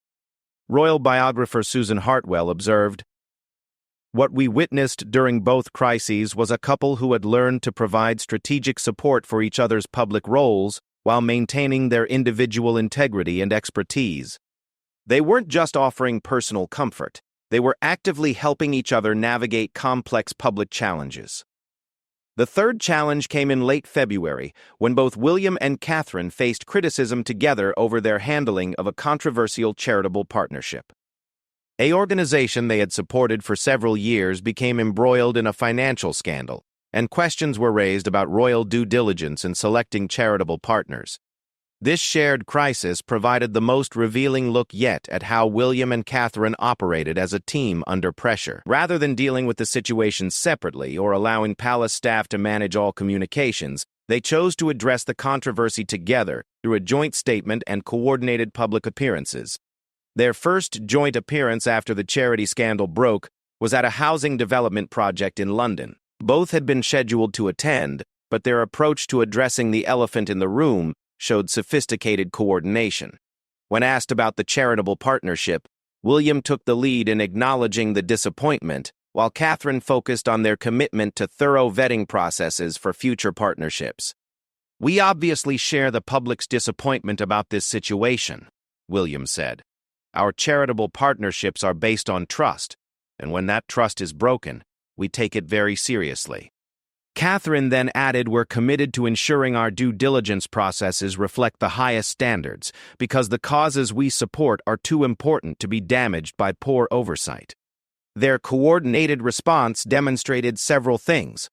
Speaker 1: Royal biographer Susan Hartwell observed, "What we witnessed during both crises was a couple who had learned to provide strategic support for each other's public roles while maintaining their individual integrity and expertise. They weren't just offering personal comfort, they were actively helping each other navigate complex public challenges." The third challenge came in late February, when both William and Catherine faced criticism together over their handling of a controversial charitable partnership. An organization they had supported for several years became embroiled in a financial scandal, and questions were raised about royal due diligence in selecting charitable partners. This shared crisis provided the most revealing look yet at how William and Catherine operated as a team under pressure. Rather than dealing with the situation separately or allowing palace staff to manage all communications, they chose to address the controversy together through a joint statement and coordinated public appearances. Their first joint appearance after the charity scandal broke was at a housing development project in London. Both had been scheduled to attend, but their approach to addressing the elephant in the room showed sophisticated coordination. When asked about the charitable partnership, William took the lead in acknowledging the disappointment, while Catherine focused on their commitment to thorough vetting processes for future partnerships. "We obviously share the public's disappointment about this situation," William said. "Our charitable partnerships are based on trust, and when that trust is broken, we take it very seriously." Catherine then added, "We're committed to ensuring our due diligence processes reflect the highest standards, because the causes we support are too important to be damaged by poor oversight." Their coordinated response demonstrated several things.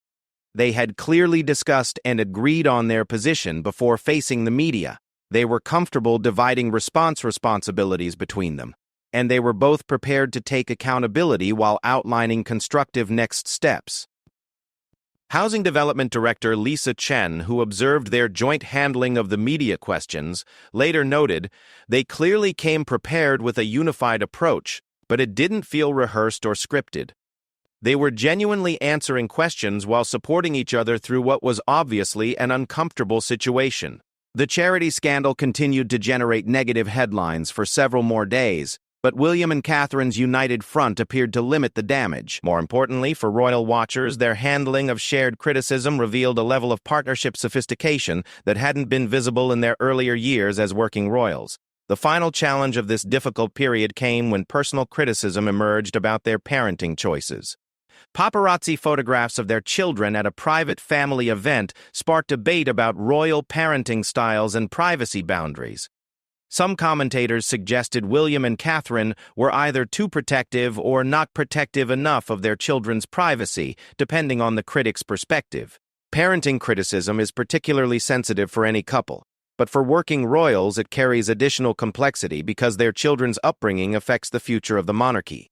Speaker 1: They had clearly discussed and agreed on their position before facing the media. They were comfortable dividing responsibilities between them, and they were both prepared to take accountability while outlining constructive next steps. Housing Development Director Lisa Chen, who observed their joint handling of the media questions, later noted, "They clearly came prepared with a unified approach, but it didn't feel rehearsed or scripted. They were genuinely answering questions while supporting each other through what was obviously an uncomfortable situation." The charity scandal continued to generate negative headlines for several more days, but William and Catherine's united front appeared to limit the damage. More importantly, for royal watchers, their handling of shared criticism revealed a level of partnership sophistication that hadn't been visible in their earlier years as working royals. The final challenge of this difficult period came when personal criticism emerged about their parenting choices. Paparazzi photographs of their children at a private family event sparked debate about royal parenting styles and privacy boundaries. Some commentators suggested William and Catherine were either too protective or not protective enough of their children's privacy, depending on the critic's perspective. Parenting criticism is particularly sensitive for any couple, but for working royals it carries additional complexity because their children's upbringing affects the future of the monarchy.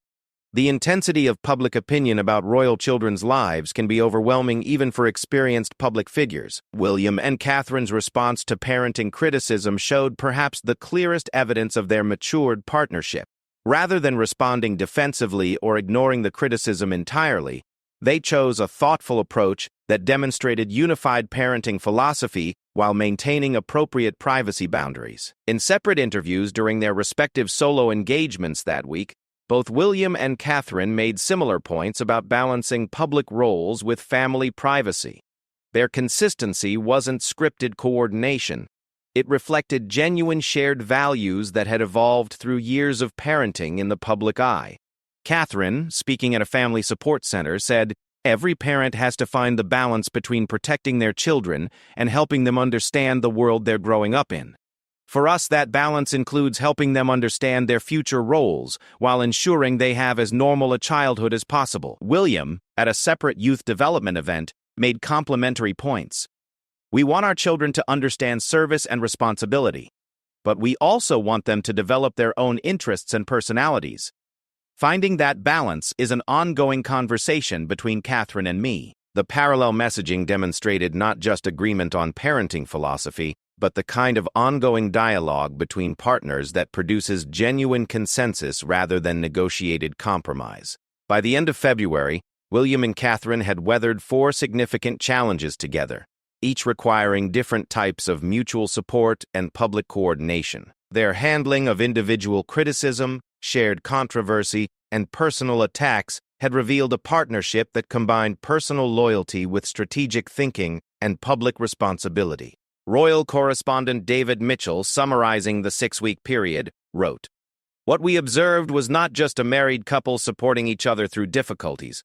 Speaker 1: The intensity of public opinion about royal children's lives can be overwhelming even for experienced public figures. William and Catherine's response to parenting criticism showed perhaps the clearest evidence of their matured partnership. Rather than responding defensively or ignoring the criticism entirely, they chose a thoughtful approach that demonstrated unified parenting philosophy while maintaining appropriate privacy boundaries. In separate interviews during their respective solo engagements that week, both William and Catherine made similar points about balancing public roles with family privacy. Their consistency wasn't scripted coordination. It reflected genuine shared values that had evolved through years of parenting in the public eye. Catherine, speaking at a family support center, said, "Every parent has to find the balance between protecting their children and helping them understand the world they're growing up in. For us, that balance includes helping them understand their future roles while ensuring they have as normal a childhood as possible." William, at a separate youth development event, made complimentary points. "We want our children to understand service and responsibility, but we also want them to develop their own interests and personalities. Finding that balance is an ongoing conversation between Catherine and me." The parallel messaging demonstrated not just agreement on parenting philosophy, but the kind of ongoing dialogue between partners that produces genuine consensus rather than negotiated compromise. By the end of February, William and Catherine had weathered 4 significant challenges together, each requiring different types of mutual support and public coordination. Their handling of individual criticism, shared controversy, and personal attacks had revealed a partnership that combined personal loyalty with strategic thinking and public responsibility. Royal correspondent David Mitchell, summarizing the 6-week period, wrote, "What we observed was not just a married couple supporting each other through difficulties,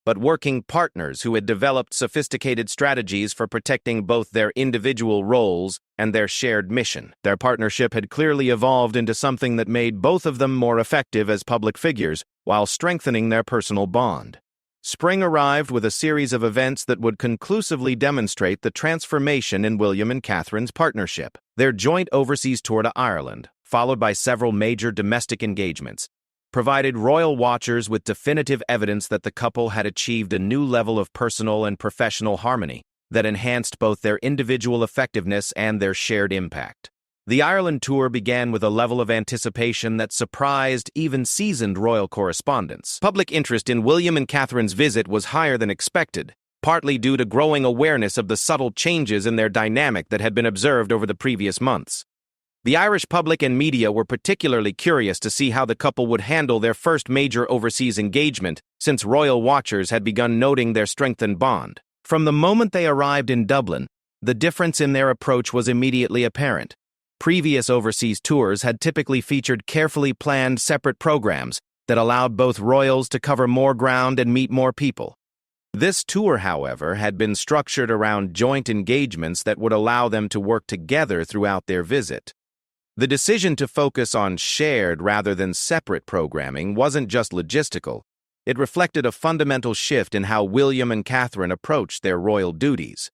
Speaker 1: but working partners who had developed sophisticated strategies for protecting both their individual roles and their shared mission. Their partnership had clearly evolved into something that made both of them more effective as public figures while strengthening their personal bond." Spring arrived with a series of events that would conclusively demonstrate the transformation in William and Catherine's partnership. Their joint overseas tour to Ireland, followed by several major domestic engagements, provided royal watchers with definitive evidence that the couple had achieved a new level of personal and professional harmony that enhanced both their individual effectiveness and their shared impact. The Ireland tour began with a level of anticipation that surprised even seasoned royal correspondents. Public interest in William and Catherine's visit was higher than expected, partly due to growing awareness of the subtle changes in their dynamic that had been observed over the previous months. The Irish public and media were particularly curious to see how the couple would handle their first major overseas engagement, since royal watchers had begun noting their strengthened bond. From the moment they arrived in Dublin, the difference in their approach was immediately apparent. Previous overseas tours had typically featured carefully planned separate programs that allowed both royals to cover more ground and meet more people. This tour, however, had been structured around joint engagements that would allow them to work together throughout their visit. The decision to focus on shared rather than separate programming wasn't just logistical. It reflected a fundamental shift in how William and Catherine approached their royal duties.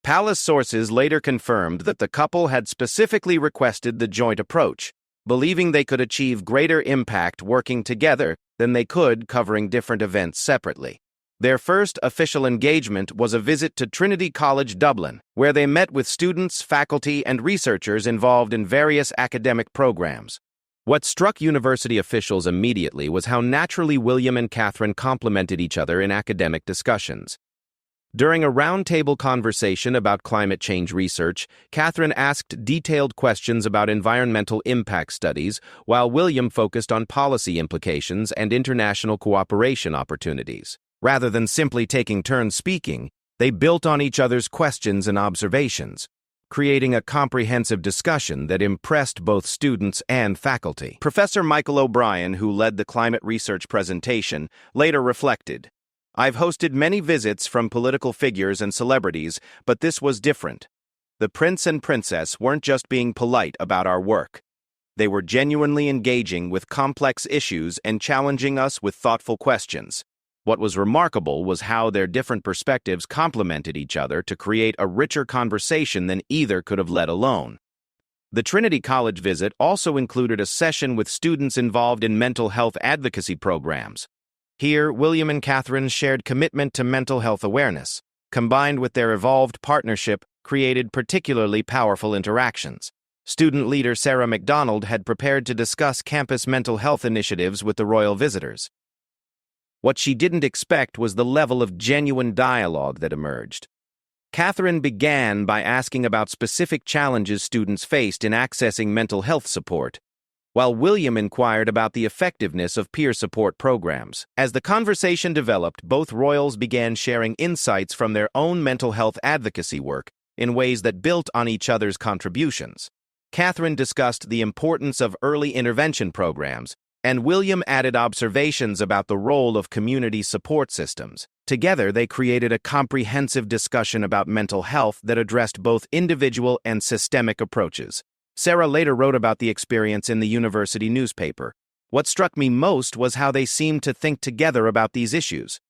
Speaker 1: Palace sources later confirmed that the couple had specifically requested the joint approach, believing they could achieve greater impact working together than they could covering different events separately. Their first official engagement was a visit to Trinity College, Dublin, where they met with students, faculty, and researchers involved in various academic programs. What struck university officials immediately was how naturally William and Catherine complemented each other in academic discussions. During a roundtable conversation about climate change research, Catherine asked detailed questions about environmental impact studies, while William focused on policy implications and international cooperation opportunities. Rather than simply taking turns speaking, they built on each other's questions and observations, creating a comprehensive discussion that impressed both students and faculty. Professor Michael O'Brien, who led the climate research presentation, later reflected, "I've hosted many visits from political figures and celebrities, but this was different. The prince and princess weren't just being polite about our work. They were genuinely engaging with complex issues and challenging us with thoughtful questions. What was remarkable was how their different perspectives complemented each other to create a richer conversation than either could have led alone." The Trinity College visit also included a session with students involved in mental health advocacy programs. Here, William and Catherine shared commitment to mental health awareness, combined with their evolved partnership, created particularly powerful interactions. Student leader Sarah MacDonald had prepared to discuss campus mental health initiatives with the royal visitors. What she didn't expect was the level of genuine dialogue that emerged. Catherine began by asking about specific challenges students faced in accessing mental health support, while William inquired about the effectiveness of peer support programs. As the conversation developed, both royals began sharing insights from their own mental health advocacy work in ways that built on each other's contributions. Catherine discussed the importance of early intervention programs, and William added observations about the role of community support systems. Together, they created a comprehensive discussion about mental health that addressed both individual and systemic approaches. Sarah later wrote about the experience in the university newspaper. "What struck me most was how they seemed to think together about these issues.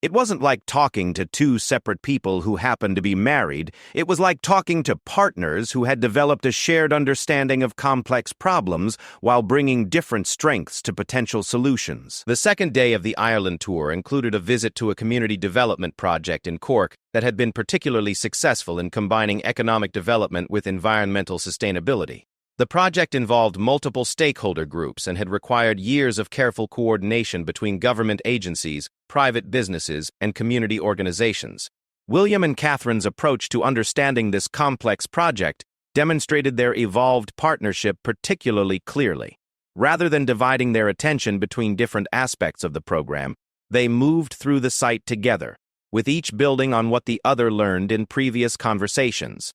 Speaker 1: It wasn't like talking to two separate people who happened to be married. It was like talking to partners who had developed a shared understanding of complex problems while bringing different strengths to potential solutions." The second day of the Ireland tour included a visit to a community development project in Cork that had been particularly successful in combining economic development with environmental sustainability. The project involved multiple stakeholder groups and had required years of careful coordination between government agencies, private businesses, and community organizations. William and Catherine's approach to understanding this complex project demonstrated their evolved partnership particularly clearly. Rather than dividing their attention between different aspects of the program, they moved through the site together, with each building on what the other learned in previous conversations.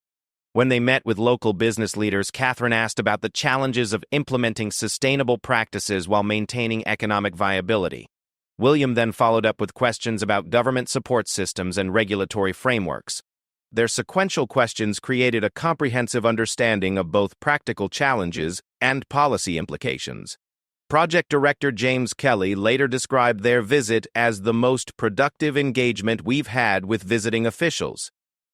Speaker 1: When they met with local business leaders, Catherine asked about the challenges of implementing sustainable practices while maintaining economic viability. William then followed up with questions about government support systems and regulatory frameworks. Their sequential questions created a comprehensive understanding of both practical challenges and policy implications. Project Director James Kelly later described their visit as the most productive engagement we've had with visiting officials.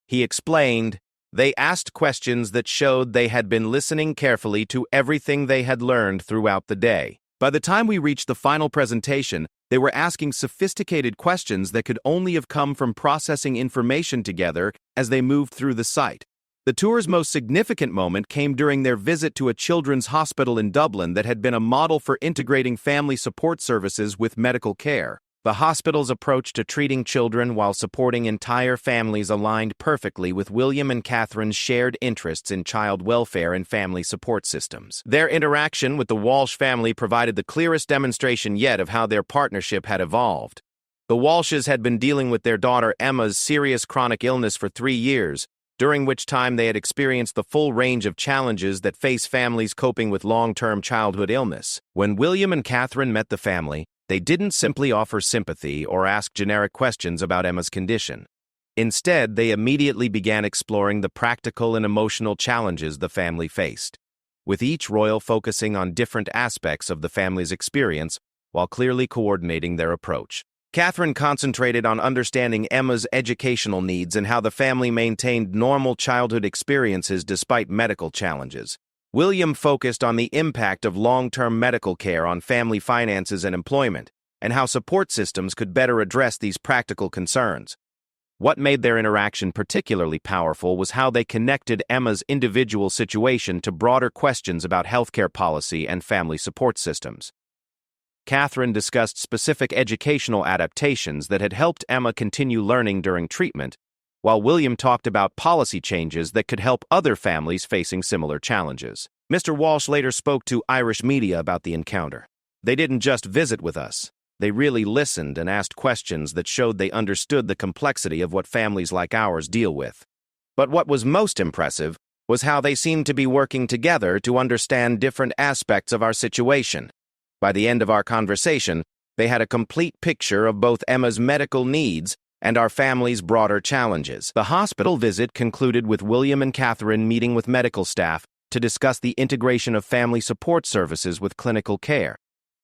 Speaker 1: He explained, "They asked questions that showed they had been listening carefully to everything they had learned throughout the day. By the time we reached the final presentation, they were asking sophisticated questions that could only have come from processing information together as they moved through the site." The tour's most significant moment came during their visit to a children's hospital in Dublin that had been a model for integrating family support services with medical care. The hospital's approach to treating children while supporting entire families aligned perfectly with William and Catherine's shared interests in child welfare and family support systems. Their interaction with the Walsh family provided the clearest demonstration yet of how their partnership had evolved. The Walshes had been dealing with their daughter Emma's serious chronic illness for 3 years, during which time they had experienced the full range of challenges that face families coping with long-term childhood illness. When William and Catherine met the family, They didn't simply offer sympathy or ask generic questions about Emma's condition. Instead, they immediately began exploring the practical and emotional challenges the family faced, with each royal focusing on different aspects of the family's experience while clearly coordinating their approach. Catherine concentrated on understanding Emma's educational needs and how the family maintained normal childhood experiences despite medical challenges. William focused on the impact of long-term medical care on family finances and employment, and how support systems could better address these practical concerns. What made their interaction particularly powerful was how they connected Emma's individual situation to broader questions about healthcare policy and family support systems. Catherine discussed specific educational adaptations that had helped Emma continue learning during treatment, while William talked about policy changes that could help other families facing similar challenges. Mr. Walsh later spoke to Irish media about the encounter. "They didn't just visit with us. They really listened and asked questions that showed they understood the complexity of what families like ours deal with. But what was most impressive was how they seemed to be working together to understand different aspects of our situation. By the end of our conversation, they had a complete picture of both Emma's medical needs and our family's broader challenges." The hospital visit concluded with William and Catherine meeting with medical staff to discuss the integration of family support services with clinical care.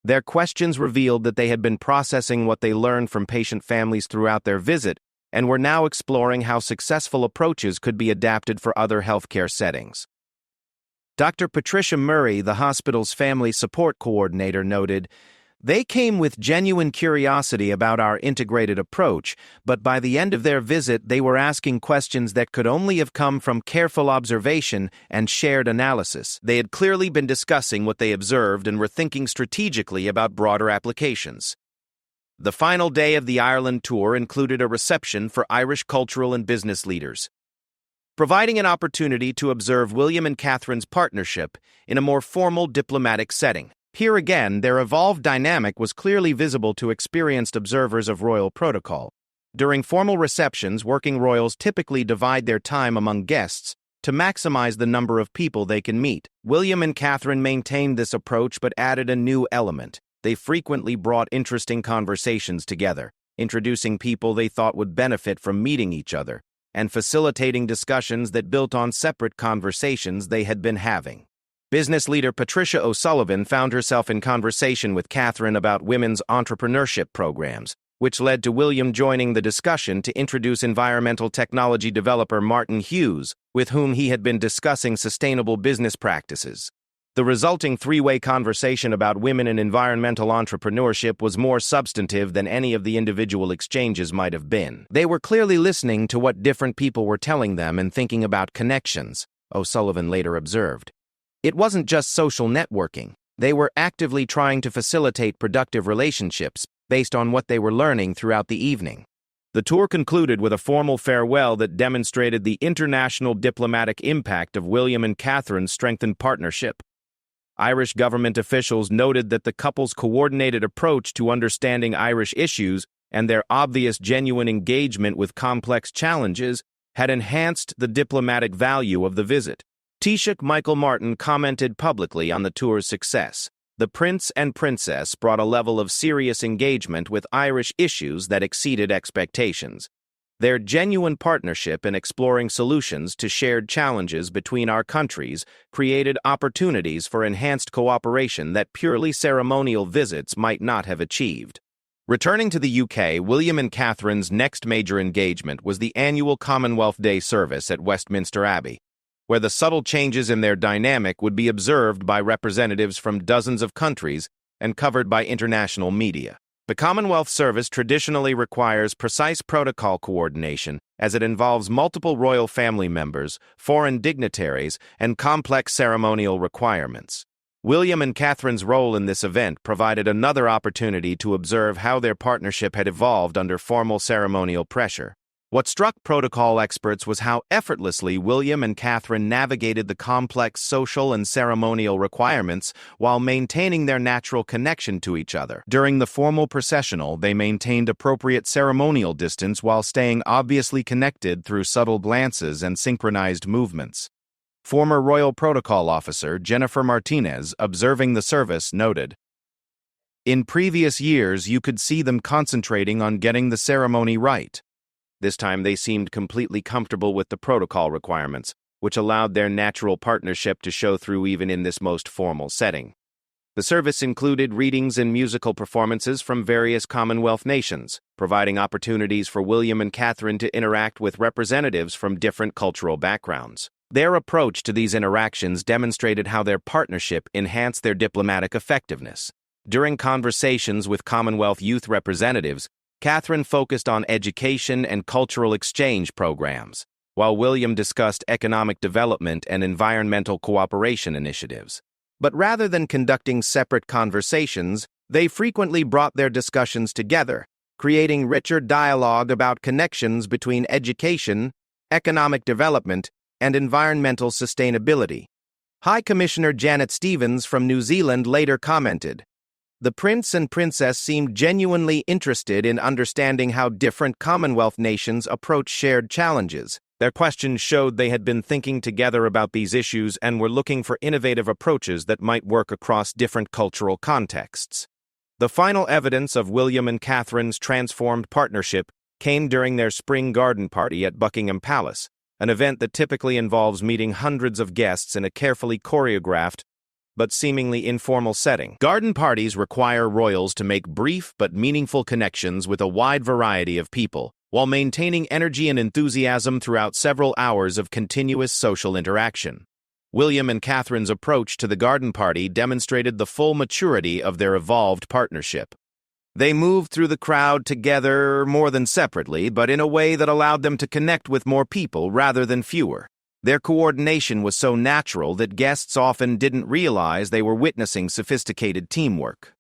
Speaker 1: Their questions revealed that they had been processing what they learned from patient families throughout their visit and were now exploring how successful approaches could be adapted for other healthcare settings. Dr. Patricia Murray, the hospital's family support coordinator, noted, "They came with genuine curiosity about our integrated approach, but by the end of their visit they were asking questions that could only have come from careful observation and shared analysis. They had clearly been discussing what they observed and were thinking strategically about broader applications." The final day of the Ireland tour included a reception for Irish cultural and business leaders, providing an opportunity to observe William and Catherine's partnership in a more formal diplomatic setting. Here again, their evolved dynamic was clearly visible to experienced observers of royal protocol. During formal receptions, working royals typically divide their time among guests to maximize the number of people they can meet. William and Catherine maintained this approach but added a new element. They frequently brought interesting conversations together, introducing people they thought would benefit from meeting each other, and facilitating discussions that built on separate conversations they had been having. Business leader Patricia O'Sullivan found herself in conversation with Catherine about women's entrepreneurship programs, which led to William joining the discussion to introduce environmental technology developer Martin Hughes, with whom he had been discussing sustainable business practices. The resulting three-way conversation about women in environmental entrepreneurship was more substantive than any of the individual exchanges might have been. They were clearly listening to what different people were telling them and thinking about connections, O'Sullivan later observed. It wasn't just social networking. They were actively trying to facilitate productive relationships based on what they were learning throughout the evening. The tour concluded with a formal farewell that demonstrated the international diplomatic impact of William and Catherine's strengthened partnership. Irish government officials noted that the couple's coordinated approach to understanding Irish issues and their obvious genuine engagement with complex challenges had enhanced the diplomatic value of the visit. Taoiseach Michael Martin commented publicly on the tour's success. The Prince and Princess brought a level of serious engagement with Irish issues that exceeded expectations. Their genuine partnership in exploring solutions to shared challenges between our countries created opportunities for enhanced cooperation that purely ceremonial visits might not have achieved. Returning to the UK, William and Catherine's next major engagement was the annual Commonwealth Day service at Westminster Abbey, where the subtle changes in their dynamic would be observed by representatives from dozens of countries and covered by international media. The Commonwealth service traditionally requires precise protocol coordination as it involves multiple royal family members, foreign dignitaries, and complex ceremonial requirements. William and Catherine's role in this event provided another opportunity to observe how their partnership had evolved under formal ceremonial pressure. What struck protocol experts was how effortlessly William and Catherine navigated the complex social and ceremonial requirements while maintaining their natural connection to each other. During the formal processional, they maintained appropriate ceremonial distance while staying obviously connected through subtle glances and synchronized movements. Former Royal Protocol Officer Jennifer Martinez, observing the service, noted, In previous years, you could see them concentrating on getting the ceremony right. This time, they seemed completely comfortable with the protocol requirements, which allowed their natural partnership to show through even in this most formal setting. The service included readings and musical performances from various Commonwealth nations, providing opportunities for William and Catherine to interact with representatives from different cultural backgrounds. Their approach to these interactions demonstrated how their partnership enhanced their diplomatic effectiveness. During conversations with Commonwealth youth representatives, Catherine focused on education and cultural exchange programs, while William discussed economic development and environmental cooperation initiatives. But rather than conducting separate conversations, they frequently brought their discussions together, creating richer dialogue about connections between education, economic development, and environmental sustainability. High Commissioner Janet Stevens from New Zealand later commented, "The Prince and Princess seemed genuinely interested in understanding how different Commonwealth nations approach shared challenges. Their questions showed they had been thinking together about these issues and were looking for innovative approaches that might work across different cultural contexts." The final evidence of William and Catherine's transformed partnership came during their spring garden party at Buckingham Palace, an event that typically involves meeting hundreds of guests in a carefully choreographed but seemingly informal setting. Garden parties require royals to make brief but meaningful connections with a wide variety of people, while maintaining energy and enthusiasm throughout several hours of continuous social interaction. William and Catherine's approach to the garden party demonstrated the full maturity of their evolved partnership. They moved through the crowd together more than separately, but in a way that allowed them to connect with more people rather than fewer. Their coordination was so natural that guests often didn't realize they were witnessing sophisticated teamwork.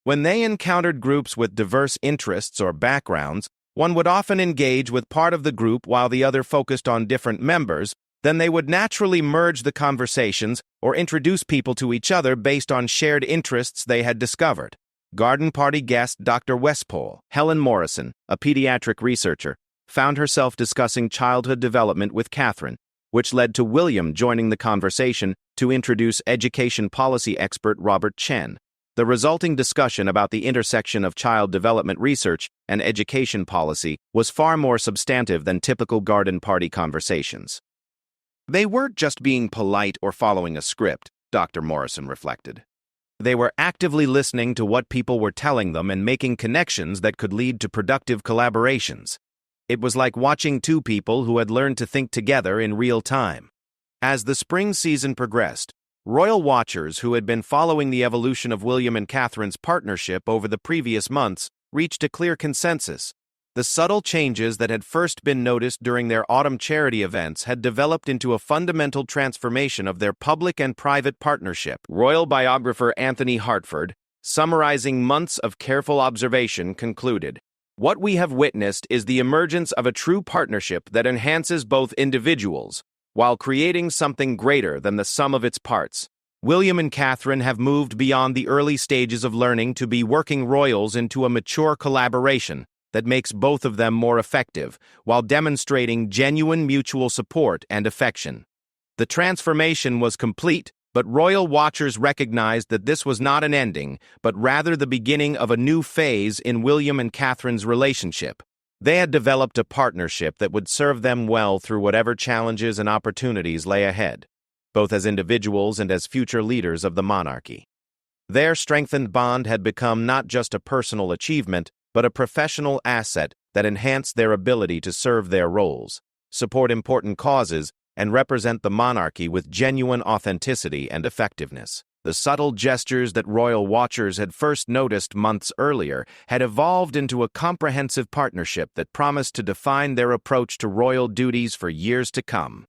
Speaker 1: When they encountered groups with diverse interests or backgrounds, one would often engage with part of the group while the other focused on different members. Then they would naturally merge the conversations or introduce people to each other based on shared interests they had discovered. Garden party guest Dr. Westpole, Helen Morrison, a pediatric researcher, found herself discussing childhood development with Catherine, which led to William joining the conversation to introduce education policy expert Robert Chen. The resulting discussion about the intersection of child development research and education policy was far more substantive than typical garden party conversations. They weren't just being polite or following a script, Dr. Morrison reflected. They were actively listening to what people were telling them and making connections that could lead to productive collaborations. It was like watching two people who had learned to think together in real time. As the spring season progressed, royal watchers who had been following the evolution of William and Catherine's partnership over the previous months reached a clear consensus. The subtle changes that had first been noticed during their autumn charity events had developed into a fundamental transformation of their public and private partnership. Royal biographer Anthony Hartford, summarizing months of careful observation, concluded, "What we have witnessed is the emergence of a true partnership that enhances both individuals, while creating something greater than the sum of its parts. William and Catherine have moved beyond the early stages of learning to be working royals into a mature collaboration that makes both of them more effective, while demonstrating genuine mutual support and affection." The transformation was complete, but royal watchers recognized that this was not an ending, but rather the beginning of a new phase in William and Catherine's relationship. They had developed a partnership that would serve them well through whatever challenges and opportunities lay ahead, both as individuals and as future leaders of the monarchy. Their strengthened bond had become not just a personal achievement, but a professional asset that enhanced their ability to serve their roles, support important causes, and represent the monarchy with genuine authenticity and effectiveness. The subtle gestures that royal watchers had first noticed months earlier had evolved into a comprehensive partnership that promised to define their approach to royal duties for years to come.